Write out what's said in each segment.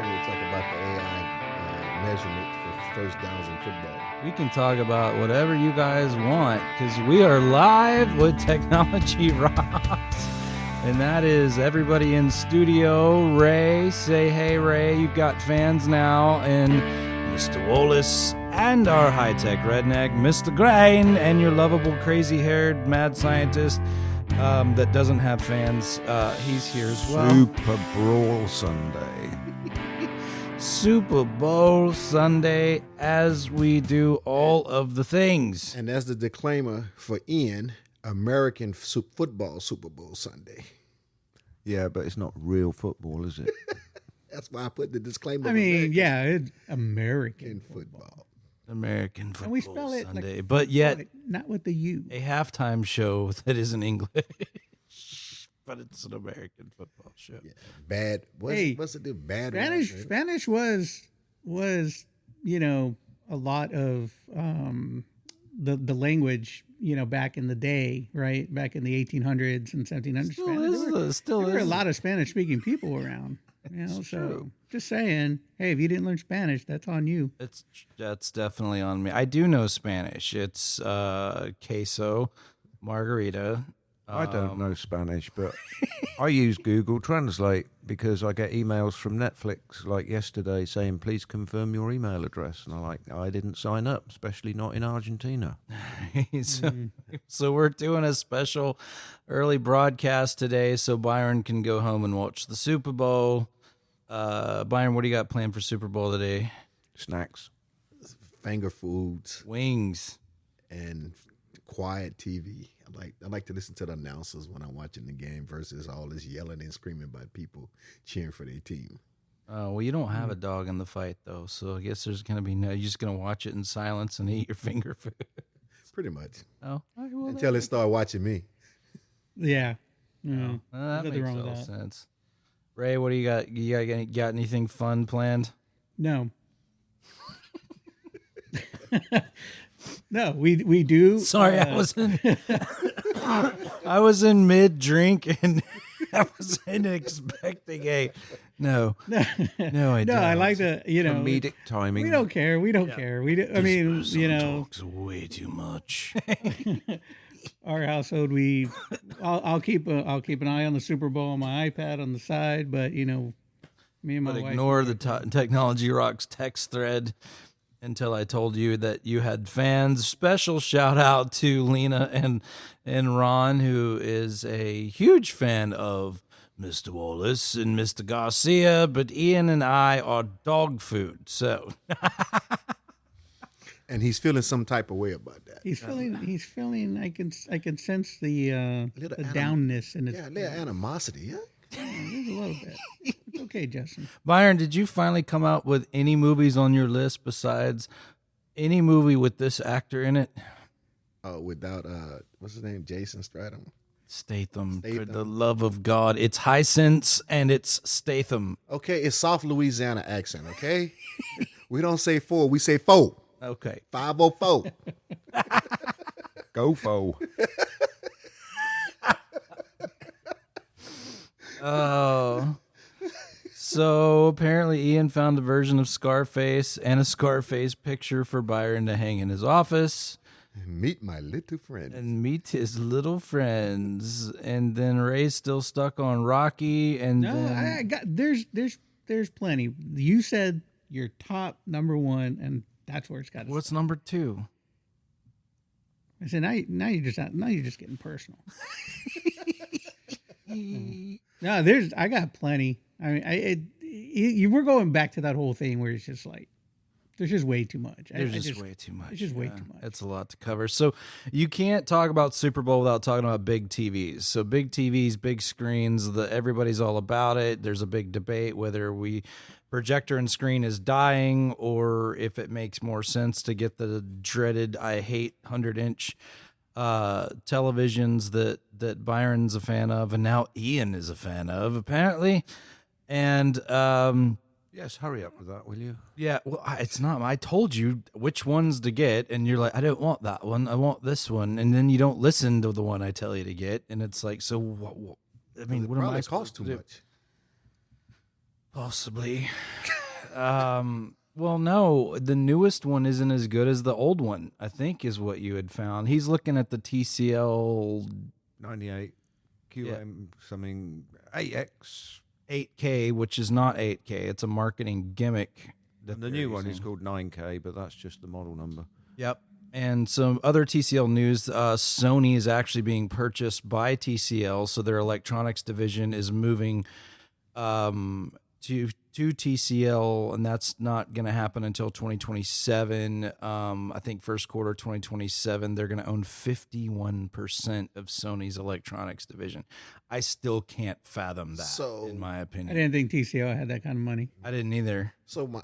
Can we talk about the AI measurement for first downs in football? We can talk about whatever you guys want because we are live with Technology Rocks. And that is everybody in studio. Ray, say hey, Ray. You've got fans now. And Mr. Wallace and our high-tech redneck, Mr. Grain, and your lovable, crazy-haired mad scientist that doesn't have fans. He's here as well. Super Brawl Sunday. Super Bowl Sunday, as we do all of the things. And as the disclaimer for Ian, American football Super Bowl Sunday. Yeah, but it's not real football, is it? That's why I put the disclaimer. I mean, American yeah, it's American in football. American Football And we spell it Sunday, like, but yet not with the U. a halftime show that is in English, but it's an American football show. Yeah, bad. What's it do? Bad. Spanish was a lot of the language back in the day, right? Back in the 1800s and 1700s. There were a lot of Spanish speaking people around. So just saying, hey, if you didn't learn Spanish, that's on you. That's definitely on me. I do know Spanish. It's queso, margarita. I don't know Spanish, but I use Google Translate because I get emails from Netflix like yesterday saying, please confirm your email address. And I didn't sign up, especially not in Argentina. So we're doing a special early broadcast today so Byron can go home and watch the Super Bowl. Byron, what do you got planned for Super Bowl today? Snacks. Finger foods Wings. and quiet TV. I like to listen to the announcers when I'm watching the game versus all this yelling and screaming by people cheering for their team. Well, you don't have a dog in the fight, though, so I guess there's going to be you're just going to watch it in silence and eat your finger food. Pretty much. Oh, well, Until they start watching me. Yeah. that Nothing makes wrong all with that. sense. Ray, what do you got? You got anything fun planned? No. No, we do. Sorry, I was in mid drink and I wasn't expecting a no. I don't. I like the Comedic timing. We don't care. We don't care. We do, I mean, talks way too much. our household. I'll keep an eye on the Super Bowl on my iPad on the side, but me and my But wife ignore the Technology Rocks text thread until I told you that you had fans. Special shout out to Lena and Ron, who is a huge fan of Mr. Wallace and Mr. Garcia, but Ian and I are dog food. So, And he's feeling some type of way about that. he's feeling. I can sense the downness in his. Yeah, a little animosity, huh? There's a little bit. It's okay, Justin. Byron, did you finally come out with any movies on your list besides any movie with this actor in it? Without what's his name? Jason Statham. Statham. For the love of God. It's Hisense and it's Statham. Okay, it's South Louisiana accent, okay? We don't say four, we say four. Okay. 504. Go fo. Oh. So apparently Ian found a version of Scarface and a Scarface picture for Byron to hang in his office Meet my little friend. and meet his little friends. And then Ray's still stuck on Rocky. And No, then, I got there's plenty. You said your top number one, and that's where it's got. What's number 2? I said now you're just getting personal. No, I got plenty. I mean, you were going back to that whole thing where it's just like there's just way too much. There's just way too much. It's just way too much. It's a lot to cover. So you can't talk about Super Bowl without talking about big TVs. So big TVs, big screens, everybody's all about it. There's a big debate whether projector and screen is dying or if it makes more sense to get the dreaded, I hate 100-inch televisions that Byron's a fan of and now Ian is a fan of, apparently. And Yes, hurry up with that, will you? yeah, well, it's not. I told you which ones to get, and you're like, I don't want that one. I want this one, and then you don't listen to the one I tell you to get, and it's like, so what I mean, what am I Probably supposed costs to too do? much. Possibly. Well, no, the newest one isn't as good as the old one, I think is what you had found. He's looking at the TCL 98 QM something 8X. 8K, which is not 8K. It's a marketing gimmick. that And the they're new one is using. called 9K, but that's just the model number. Yep. And some other TCL news, Sony is actually being purchased by TCL, so their electronics division is moving to TCL, and that's not going to happen until 2027. I think first quarter 2027, they're going to own 51% of Sony's electronics division. I still can't fathom that, So- in my I opinion. didn't think TCL had that kind of money. I didn't either. So my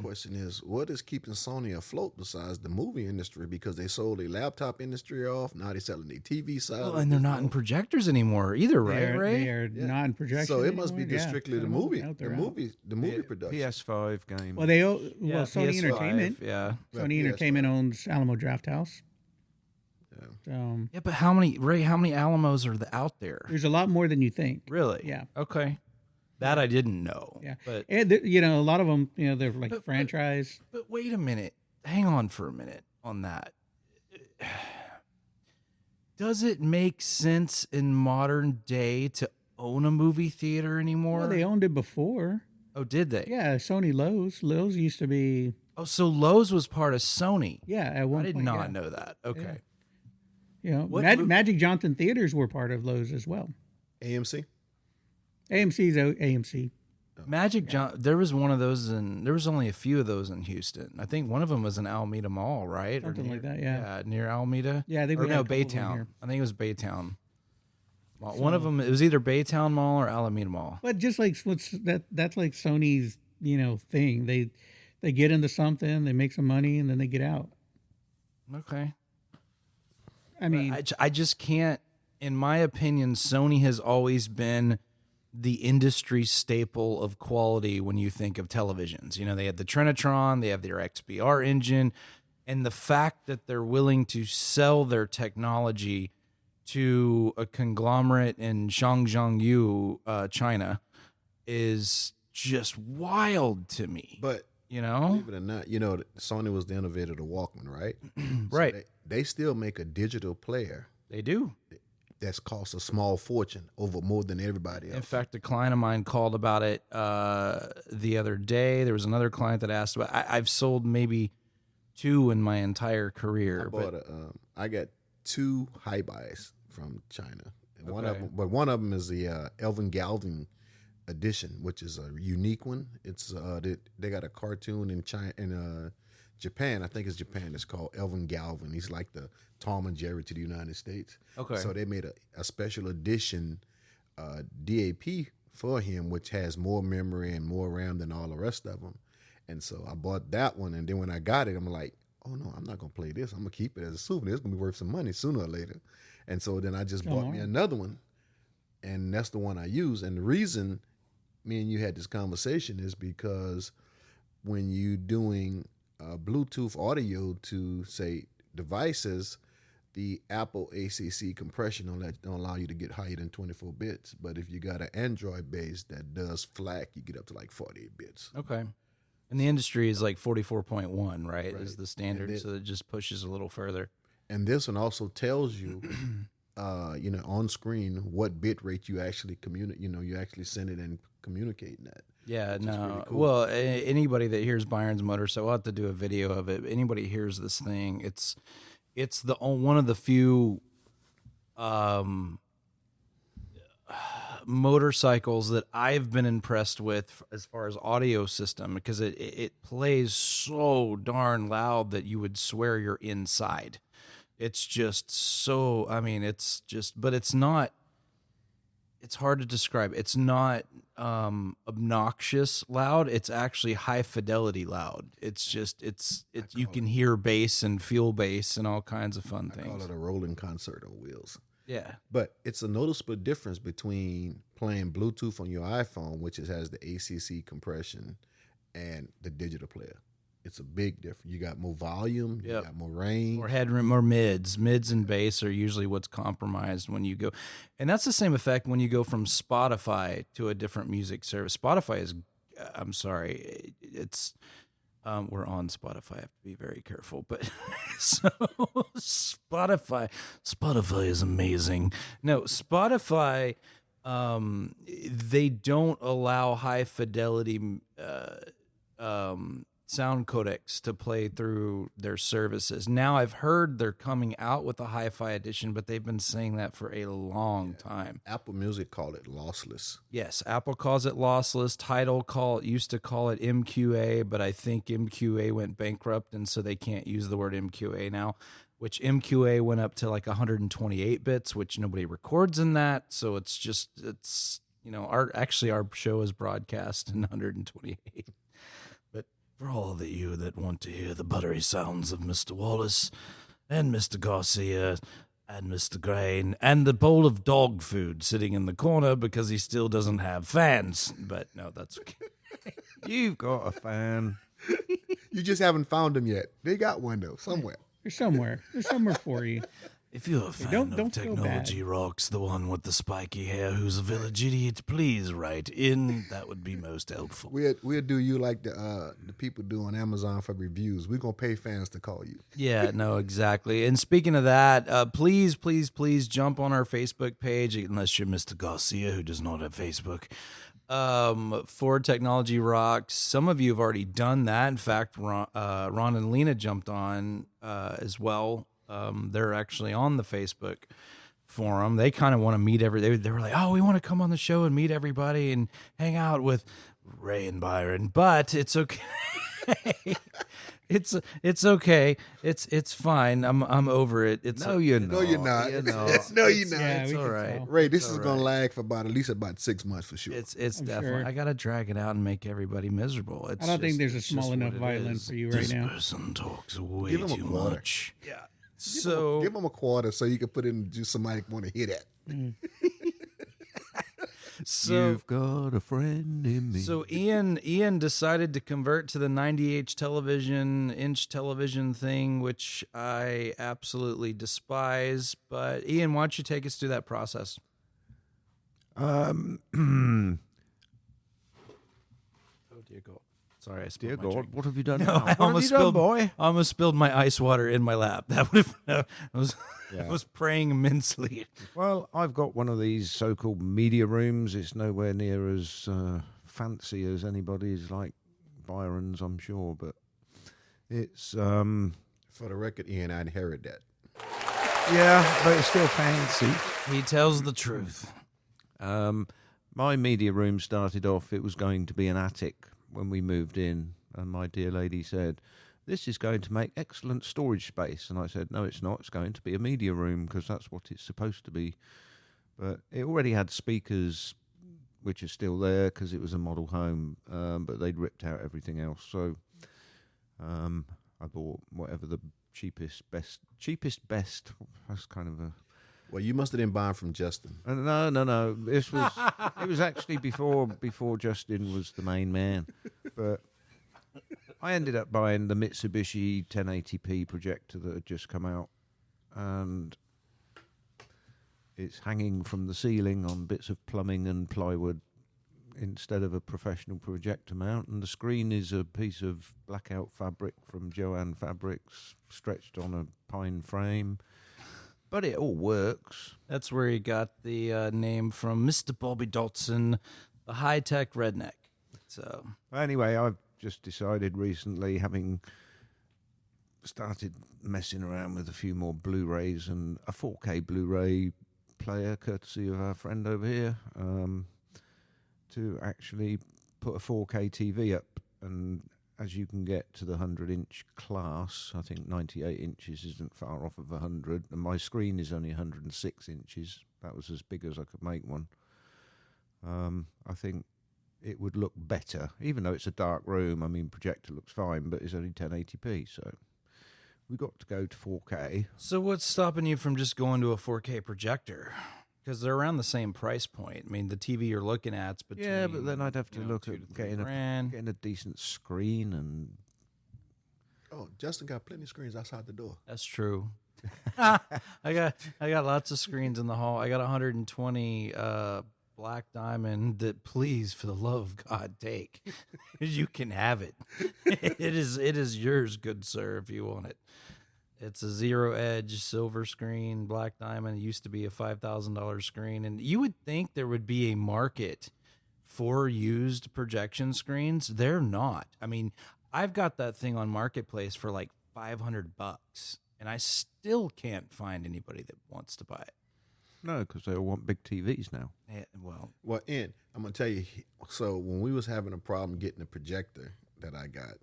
question is, what is keeping Sony afloat besides the movie industry? Because they sold the laptop industry off. Now they're selling the TV side. Well, and they're not in projectors anymore either, right, Ray? They are not in projection. So it must be anymore. just Yeah, strictly the some of them movie, out the there movie, the movie production. PS5 game. Well, Sony PS5, Entertainment. Yeah. Sony PS5. Entertainment owns Alamo Draft House. Yeah. So Yeah, but how many Alamos are out there? there's a lot more than you think. Really? Yeah. Okay. That I didn't know. Yeah, But and a lot of them, they're like franchise. but wait a minute. Hang on for a minute on that. Does it make sense in modern day to own a movie theater anymore? Well, they owned it before. Oh, did they? Yeah, Sony Lowe's. Lowe's used to be. Oh, so Lowe's was part of Sony. Yeah, at I one did point. not yeah. know that. Okay. What Magic Johnson Theaters were part of Lowe's as well. AMC. AMC's AMC. Magic John, there was one of those there was only a few of those in Houston. I think one of them was in Alameda Mall, right? Something like that, yeah. near Alameda. Yeah, I think or we had no, a couple of them Baytown. here. I think it was Baytown. Well, one of them, it was either Baytown Mall or Alameda Mall. But just like that's like Sony's, thing. They get into something, they make some money, and then they get out. Okay. I mean, I just can't, in my opinion, Sony has always been the industry staple of quality when you think of televisions. They had the Trinitron, they have their XBR engine, and the fact that they're willing to sell their technology to a conglomerate in Zhangjiang, China, is just wild to me. But believe it or not, Sony was the innovator of the Walkman, right? Right. So they still make a digital player They do. that's cost a small fortune over more than everybody else. In fact, a client of mine called about it the other day. There was another client that asked about. I've sold maybe 2 in my entire career. I got 2 high buys from China. And one of Okay. them is the Elvin Galvin edition, which is a unique one. It's they got a cartoon in China in Japan. I think it's Japan. It's called Elvin Galvin. He's like the Tom and Jerry to the United States. Okay. So they made a special edition DAP for him, which has more memory and more RAM than all the rest of them. And so I bought that one, and then when I got it, I'm like, oh no, I'm not gonna play this. I'm gonna keep it as a souvenir. It's gonna be worth some money sooner or later. And so then I just bought me another one, and that's the one I use. And the reason me and you had this conversation is because when you doing Bluetooth audio to say devices, the Apple ACC compression don't allow you to get higher than 24 bits. But if you got an Android base that does FLAC, you get up to like 48 bits. Okay. And the industry is like 44.1, right? Is the standard, And so it just pushes a little further. And this one also tells you, on screen what bit rate you actually communicate. You actually send it and communicating that. Yeah, is no. pretty cool. Well, anybody that hears Byron's Motor, so we'll have to do a video of it. Anybody hears this thing, it's one of the few motorcycles that I've been impressed with as far as audio system, because it plays so darn loud that you would swear you're inside. It's just so, but it's not, it's hard to describe. It's not obnoxious loud. It's actually high fidelity loud. It's just, you can hear bass and feel bass and all kinds of fun I call things. it a rolling concert on wheels. Yeah. But it's a noticeable difference between playing Bluetooth on your iPhone, which has the ACC compression, and the digital player. It's a big difference. You got more volume, you got more range. Or headroom or mids. Mids and bass are usually what's compromised when you go. And that's the same effect when you go from Spotify to a different music service. Spotify is, I'm sorry, it's we're on Spotify. I have to be very careful, but so Spotify is amazing. No, Spotify, they don't allow high fidelity sound codecs to play through their services. Now I've heard they're coming out with a hi-fi edition, but they've been saying that for a long time. Apple Music called it lossless. Yes, Apple calls it lossless. Tidal used to call it MQA, but I think MQA went bankrupt, and so they can't use the word MQA now, which MQA went up to like 128 bits, which nobody records in that. So it's our show is broadcast in 128. But for all of you that want to hear the buttery sounds of Mr. Wallace and Mr. Garcia and Mr. Grain and the bowl of dog food sitting in the corner because he still doesn't have fans. But no, that's okay. You've got a fan. You just haven't found them yet. They got one though, somewhere. There's somewhere. There's somewhere for you. If you're a fan don't of feel Technology bad. Rocks, the one with the spiky hair who's a village idiot, please write in. That would be most helpful. We'll do you like the people do on Amazon for reviews. We're gonna pay fans to call you. Yeah, no, exactly. And speaking of that, please jump on our Facebook page, unless you're Mr. Garcia, who does not have Facebook. For Technology Rocks, some of you have already done that. In fact, Ron and Lena jumped on as well. They're actually on the Facebook forum. They kind of want to meet they were like, oh, we want to come on the show and meet everybody and hang out with Ray and Byron, but it's okay. It's okay. It's fine. I'm over it. No, you're not. No, you're not. You're not. No, you're not. Yeah, It's we all can right. tell. Ray, this is gonna lag for at least 6 months for sure. It's I'm definitely. sure. I gotta drag it out and make everybody miserable. I don't think there's a small enough violin for you right this now. person talks way Give him a too quarter. much. Yeah. So give them a quarter so you can put in just somebody want to hear that. You've got a friend in me. So Ian decided to convert to the 90-inch television thing, which I absolutely despise. But Ian, why don't you take us through that process? Oh dear God! Sorry, I spilled Dear my God, drink. what have you done No, now? I What almost have you done, spilled, boy? I almost spilled my ice water in my lap. That would have. I was praying immensely. Well, I've got one of these so-called media rooms. It's nowhere near as fancy as anybody's like Byron's, I'm sure, but it's For the record, Ian, I inherited that. yeah, but it's still fancy. He tells the truth. My media room started off, it was going to be an attic when we moved in, and my dear lady said, this is going to make excellent storage space. And I said, no, it's not. It's going to be a media room because that's what it's supposed to be. But it already had speakers, which are still there because it was a model home, but they'd ripped out everything else. So I bought whatever the cheapest best. That's kind of a... Well, you must have been buying from Justin. No. This was it was actually before Justin was the main man. But I ended up buying the Mitsubishi 1080p projector that had just come out, and it's hanging from the ceiling on bits of plumbing and plywood instead of a professional projector mount, and the screen is a piece of blackout fabric from Joanne Fabrics stretched on a pine frame. But it all works. That's where he got the name from, Mr. Bobby Dotson, the high-tech redneck. So Anyway, I've just decided recently, having started messing around with a few more Blu-rays and a 4K Blu-ray player, courtesy of our friend over here, to actually put a 4K TV up. And as you can get to the 100-inch class, I think 98 inches isn't far off of 100, and my screen is only 106 inches. That was as big as I could make one. I think it would look better, even though it's a dark room. I mean, projector looks fine, but it's only 1080p, so we got to go to 4K. So what's stopping you from just going to a 4K projector? Because they're around the same price point. I mean, the TV you're looking at's between... Yeah, but then I'd have to look $2,000 to at getting $3,000. a decent screen and... Oh, Justin got plenty of screens outside the door. That's true. I got lots of screens in the hall. I got 120 black diamond that, please, for the love of God, take. You can have it. It is yours, good sir, if you want it. It's a zero edge silver screen, black diamond. It used to be a $5,000 screen, and you would think there would be a market for used projection screens. They're not. I mean, I've got that thing on Marketplace for like $500, and I still can't find anybody that wants to buy it. No, because they all want big TVs now. Yeah, well, And I'm gonna tell you. So when we was having a problem getting a projector that I got,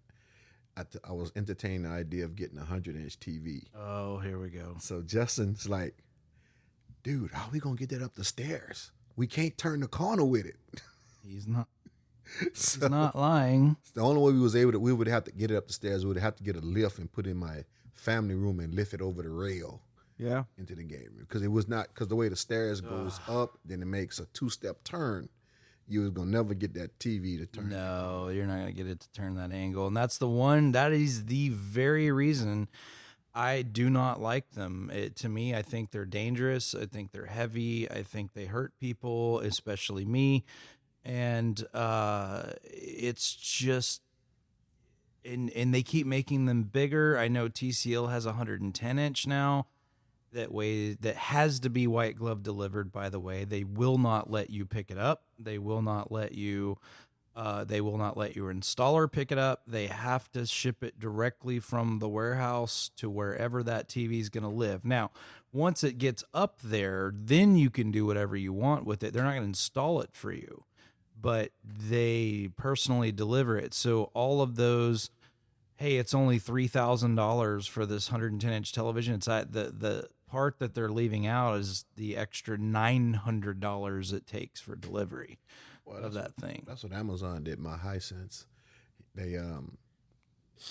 I was entertaining the idea of getting a 100-inch TV. oh, here we go. So Justin's like, "Dude, how we gonna get that up the stairs? We can't turn the corner with it." He's not. So He's not lying. the only way we would have to get it up the stairs. We would have to get a lift and put it in my family room and lift it over the rail Yeah. into the game room, because it was not, because the way the stairs goes up, then it makes a 2-step turn. You was gonna never get that TV to turn. No, you're not gonna get it to turn that angle, and that's the one. That is the very reason I do not like them. To me, I think they're dangerous. I think they're heavy. I think they hurt people, especially me. And it's just, and they keep making them bigger. I know TCL has a 110-inch now. That has to be white glove delivered. By the way, they will not let you pick it up. They will not let you. They will not let your installer pick it up. They have to ship it directly from the warehouse to wherever that TV is going to live. Now, once it gets up there, then you can do whatever you want with it. They're not going to install it for you, but they personally deliver it. So all of those, hey, it's only $3,000 for this 110-inch television. It's the part that they're leaving out is the extra $900 it takes for delivery of that thing. That's what Amazon did. My Hisense, they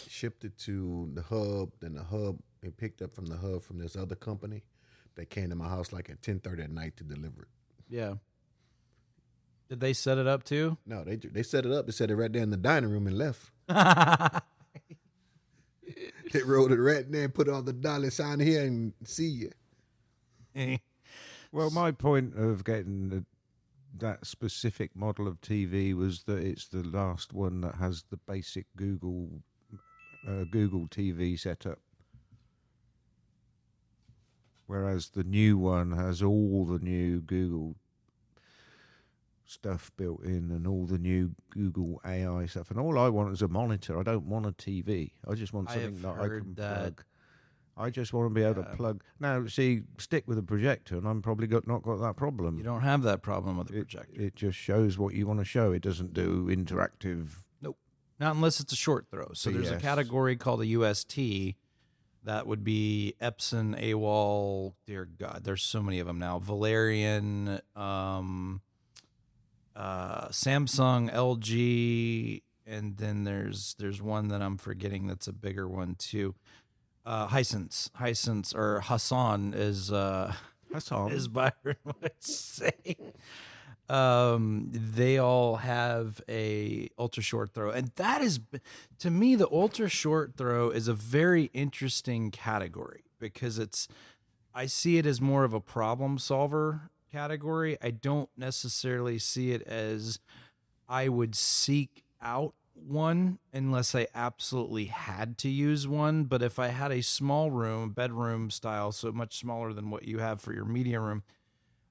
shipped it to the hub. Then the hub, they picked up from the hub from this other company. They came to my house like at 10:30 at night to deliver it. Yeah. Did they set it up too? No, they set it up. They set it right there in the dining room and left. They rolled it right in there and put all the dollar sign here and see you. Well, my point of getting that specific model of TV was that it's the last one that has the basic Google TV setup, whereas the new one has all the new Google stuff built in and all the new Google AI stuff. And all I want is a monitor. I don't want a TV. I just want something that I can plug. I just want to be able to plug. Now, see, stick with a projector, and I'm probably not got that problem. You don't have that problem with a projector. It just shows what you want to show. It doesn't do interactive. Nope. Not unless it's a short throw. So there's a category called a UST. That would be Epson, AWOL. Dear God, there's so many of them now. Valerian, Samsung, LG, and then there's one that I'm forgetting that's a bigger one too. Hisense or Hassan is Hassan is Byron would say. They all have a ultra short throw, and that is, to me, the ultra short throw is a very interesting category because I see it as more of a problem solver category. I don't necessarily see it as I would seek out one unless I absolutely had to use one. But if I had a small room, bedroom style, so much smaller than what you have for your media room,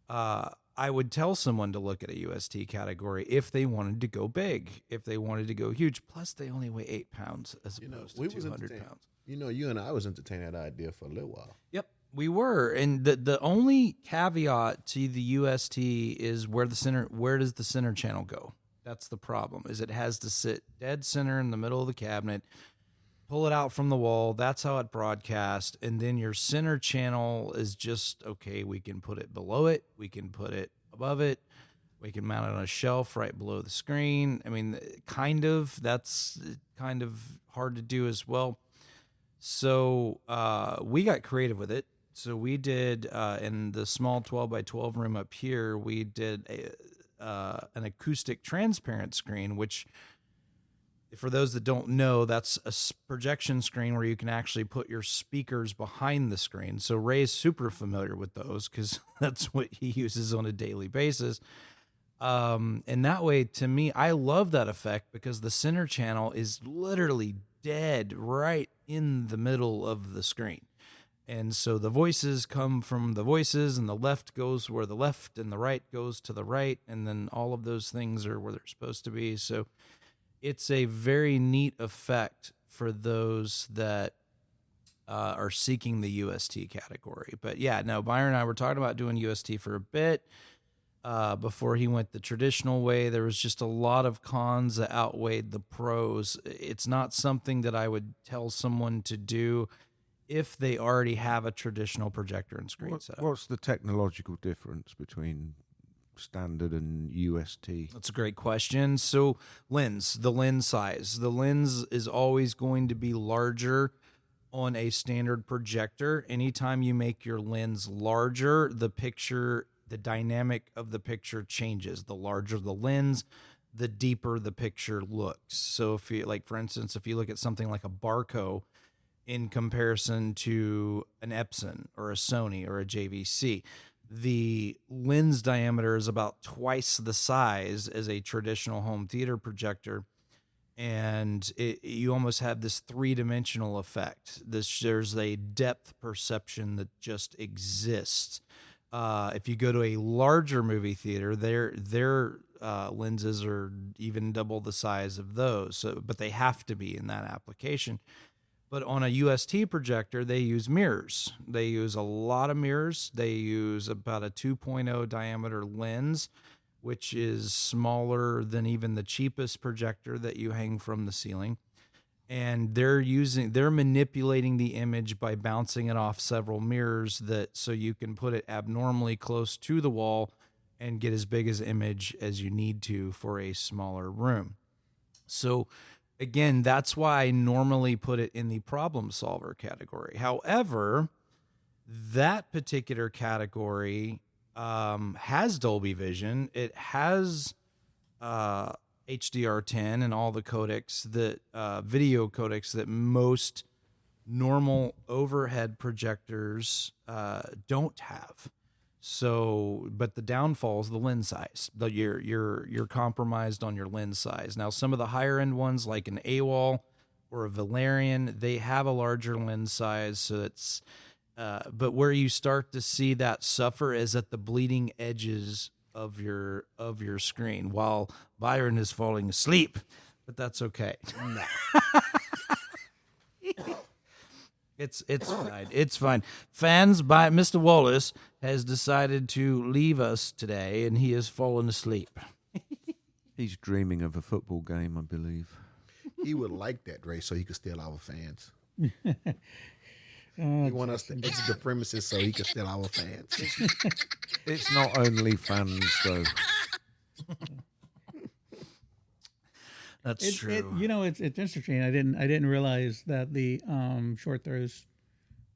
I would tell someone to look at a UST category if they wanted to go big, if they wanted to go huge. Plus, they only weigh 8 pounds as opposed to 200 pounds. You and I was entertaining that idea for a little while. Yep. We were, and the only caveat to the UST is where does the center channel go? That's the problem. Is it has to sit dead center in the middle of the cabinet, pull it out from the wall. That's how it broadcasts, and then your center channel is just okay. We can put it below it. We can put it above it. We can mount it on a shelf right below the screen. I mean, that's kind of hard to do as well. So we got creative with it. So we did in the small 12 by 12 room up here, we did an acoustic transparent screen, which for those that don't know, that's a projection screen where you can actually put your speakers behind the screen. So Ray's super familiar with those because that's what he uses on a daily basis. And that way, to me, I love that effect because the center channel is literally dead right in the middle of the screen. And so the voices come from the voices, and the left goes where the left, and the right goes to the right, and then all of those things are where they're supposed to be. So it's a very neat effect for those that are seeking the UST category. But yeah, no, Byron and I were talking about doing UST for a bit before he went the traditional way. There was just a lot of cons that outweighed the pros. It's not something that I would tell someone to do if they already have a traditional projector and screen setup. What's the technological difference between standard and UST? That's a great question. So the lens size. The lens is always going to be larger on a standard projector. Anytime you make your lens larger, the dynamic of the picture changes. The larger the lens, the deeper the picture looks. So if you, like, for instance, if you look at something like a Barco, in comparison to an Epson or a Sony or a JVC, the lens diameter is about twice the size as a traditional home theater projector, and you almost have this three-dimensional effect. There's a depth perception that just exists. If you go to a larger movie theater, their lenses are even double the size of those, but they have to be in that application. But on a UST projector, they use mirrors. They use a lot of mirrors. They use about a 2.0 diameter lens, which is smaller than even the cheapest projector that you hang from the ceiling. And they're manipulating the image by bouncing it off several mirrors so you can put it abnormally close to the wall and get as big as image as you need to for a smaller room. So again, that's why I normally put it in the problem solver category. However, that particular category has Dolby Vision. It has HDR10 and all the codecs video codecs that most normal overhead projectors don't have. So, but the downfall is the lens size. You're compromised on your lens size. Now, some of the higher end ones, like an AWOL or a Valerian, they have a larger lens size. So it's, but where you start to see that suffer is at the bleeding edges of your screen, while Byron is falling asleep. But that's okay. No. It's fine. It's fine. Fans, by Mr. Wallace has decided to leave us today, and he has fallen asleep. He's dreaming of a football game, I believe. He would like that, Ray, so he could steal our fans. He want us to exit the premises so he could steal our fans. It's not only fans, though. That's true. It's interesting. I didn't realize that the short throws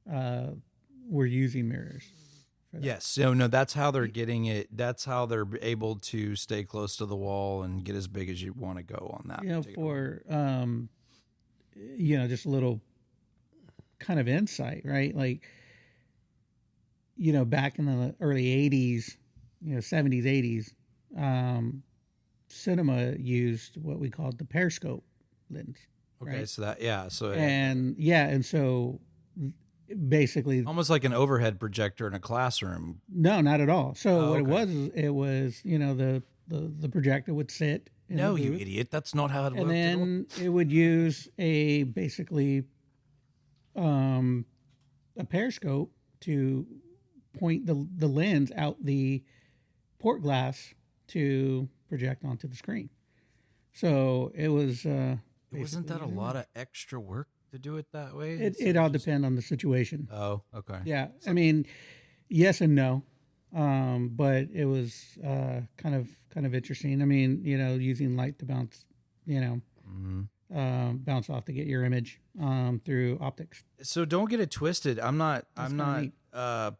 were using mirrors. Yes. So no, that's how they're getting it. That's how they're able to stay close to the wall and get as big as you want to go on that. For just a little kind of insight, right? Like, back in the early 80s, 70s, 80s, cinema used what we called the periscope lens. Okay, right? So basically almost like an overhead projector in a classroom. No, not at all. So what it was the projector would sit in no, the you booth, idiot, that's not how it works. and then it would use a periscope to point the lens out the port glass to project onto the screen. So it was wasn't that a lot of extra work to do it that way? It all depends on the situation. Oh, okay. Yeah, I mean, yes and no, but it was kind of interesting. I mean, using light to bounce, bounce off to get your image through optics. So don't get it twisted. I'm not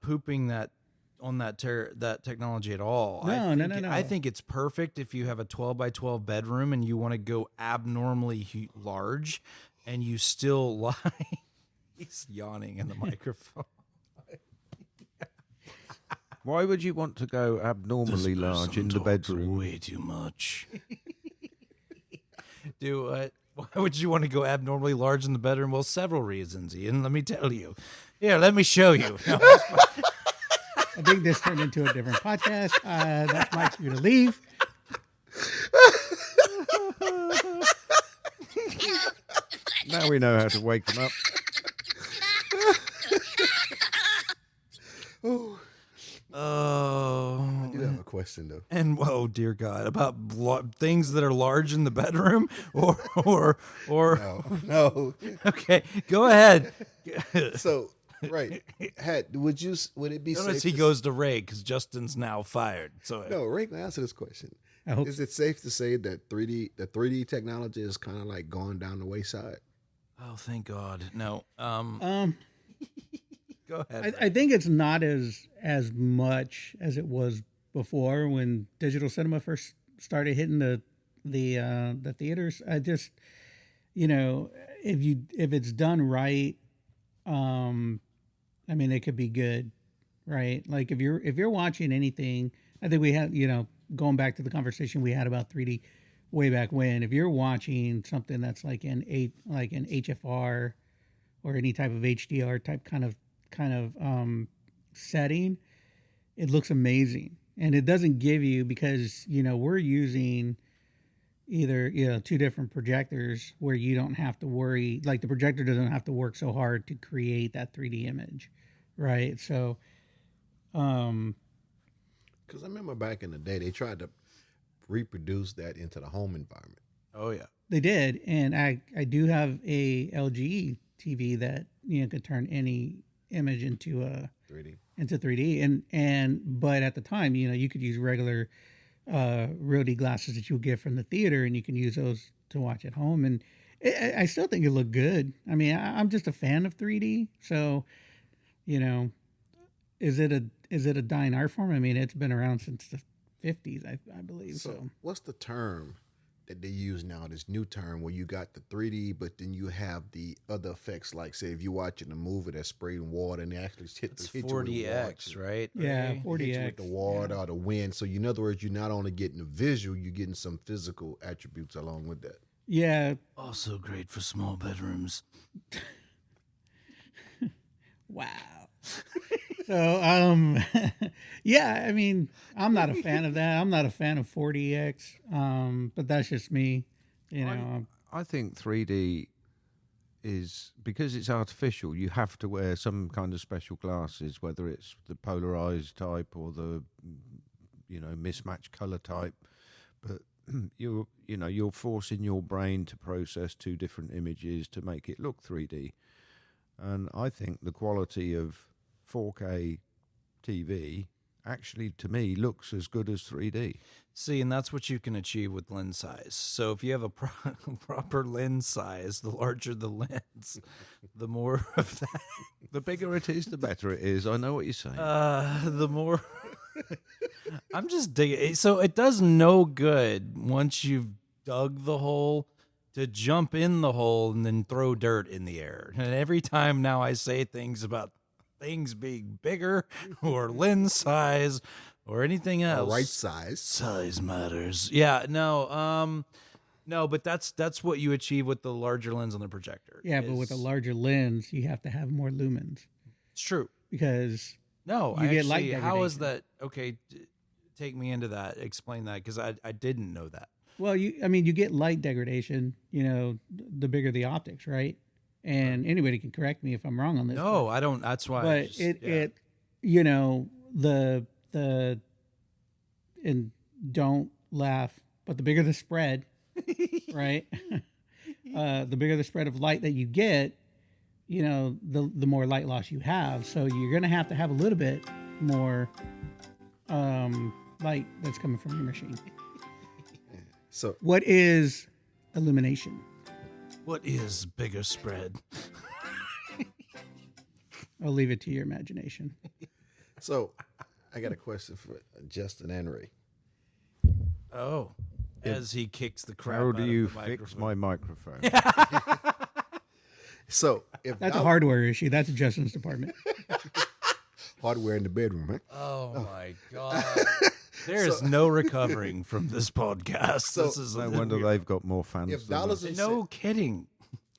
pooping that on that technology at all. No. I think it's perfect if you have a 12 by 12 bedroom and you want to go abnormally large, and you still lie. He's yawning in the microphone. Why would you want to go abnormally large in the bedroom? Way too much. Do what? Why would you want to go abnormally large in the bedroom? Well, several reasons, Ian. Let me tell you. Here, let me show you. No, I think this turned into a different podcast. That's my cue to leave. Now we know how to wake them up. I do have a question though. And oh dear God, about things that are large in the bedroom, or No. okay, go ahead. So, right. Would it be Notice safe he to goes to Ray because Justin's now fired. So No, Ray can answer this question. I hope Is it safe to say that the 3D technology is kind of like going down the wayside? oh, thank God, no. Go ahead. I think it's not as much as it was before when digital cinema first started hitting the theaters. I just, if it's done right, I mean, it could be good, right? Like if you're watching anything, I think we had, going back to the conversation we had about 3D way back when, if you're watching something that's like an HFR or any type of HDR type kind of setting, it looks amazing. And it doesn't give you, because we're using either two different projectors where you don't have to worry, like the projector doesn't have to work so hard to create that 3D image, right? So Because I remember back in the day, they tried to reproduce that into the home environment. Oh yeah, they did. And I do have a LG TV that could turn any image into 3D. into 3D, but at the time, you could use regular RealD glasses that you would get from the theater, and you can use those to watch at home. And I still think it looked good. I mean, I'm just a fan of 3D, so is it a dying art form? I mean, it's been around since the 50s, I believe. So what's the term that they use now, this new term where you got the 3D, but then you have the other effects, like say if you're watching a movie that's spraying water and they actually hit it's you with 40x, water. right? Yeah, Ray? 40x. Hit you with the water or the wind. So in other words, you're not only getting the visual, you're getting some physical attributes along with that. Yeah. Also great for small bedrooms. Wow. So, yeah, I mean, I'm not a fan of that. I'm not a fan of 40X, but that's just me. I think 3D is, because it's artificial, you have to wear some kind of special glasses, whether it's the polarized type or the mismatched color type. But you're forcing your brain to process two different images to make it look 3D. And I think the quality of 4K TV actually, to me, looks as good as 3D. See, and that's what you can achieve with lens size. So if you have a proper lens size, the larger the lens, the more of that. The bigger it is, the better it is. I know what you're saying. The more. I'm just digging it. So it does no good once you've dug the hole to jump in the hole and then throw dirt in the air. And every time now I say things about things being bigger or lens size or anything else. Right size. Size matters. Yeah, no, but that's what you achieve with the larger lens on the projector. Yeah, but with a larger lens, you have to have more lumens. It's true. Because no, you I get light actually, how is degradation. that? Okay, take me into that. Explain that, because I didn't know that. Well, you get light degradation, the bigger the optics, right? And anybody can correct me if I'm wrong on this. No, I don't. That's why. But and don't laugh, but the bigger the spread, right? The bigger the spread of light that you get, the more light loss you have. So you're going to have a little bit more light that's coming from your machine. So What is illumination? What is bigger spread? I'll leave it to your imagination. So I got a question for Justin and Ray. Oh, as he kicks the crap How out do of you the fix microphone. my microphone? So if That's a hardware issue. That's Justin's department. hardware in the bedroom, right? Oh my God. There is no recovering from this podcast. This is No wonder they've got more fans. If than dollars us. and no kidding.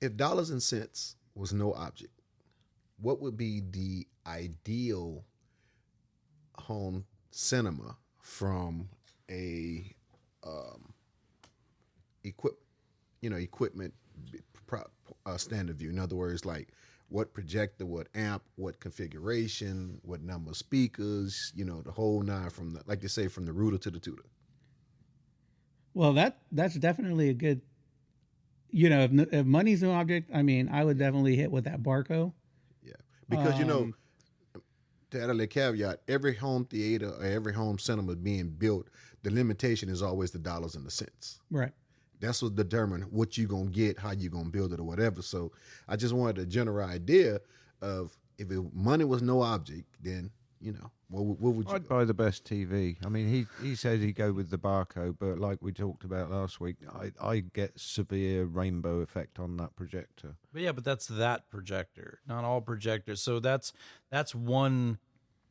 if dollars and cents was no object, what would be the ideal home cinema from a equipment standard view? In other words, like what projector, what amp, what configuration, what number of speakers, the whole nine from the, like you say, from the rooter to the tutor. Well, that's definitely a good. If money's no object, I mean, I would definitely hit with that Barco. Yeah, because to add a caveat, every home theater or every home cinema being built, the limitation is always the dollars and the cents. Right. That's what determine what you gonna get, how you gonna build it, or whatever. So I just wanted a general idea of if money was no object, then what would you? I'd buy the best TV. I mean, he said he'd go with the Barco, but like we talked about last week, I get severe rainbow effect on that projector. But that's that projector, not all projectors. So that's one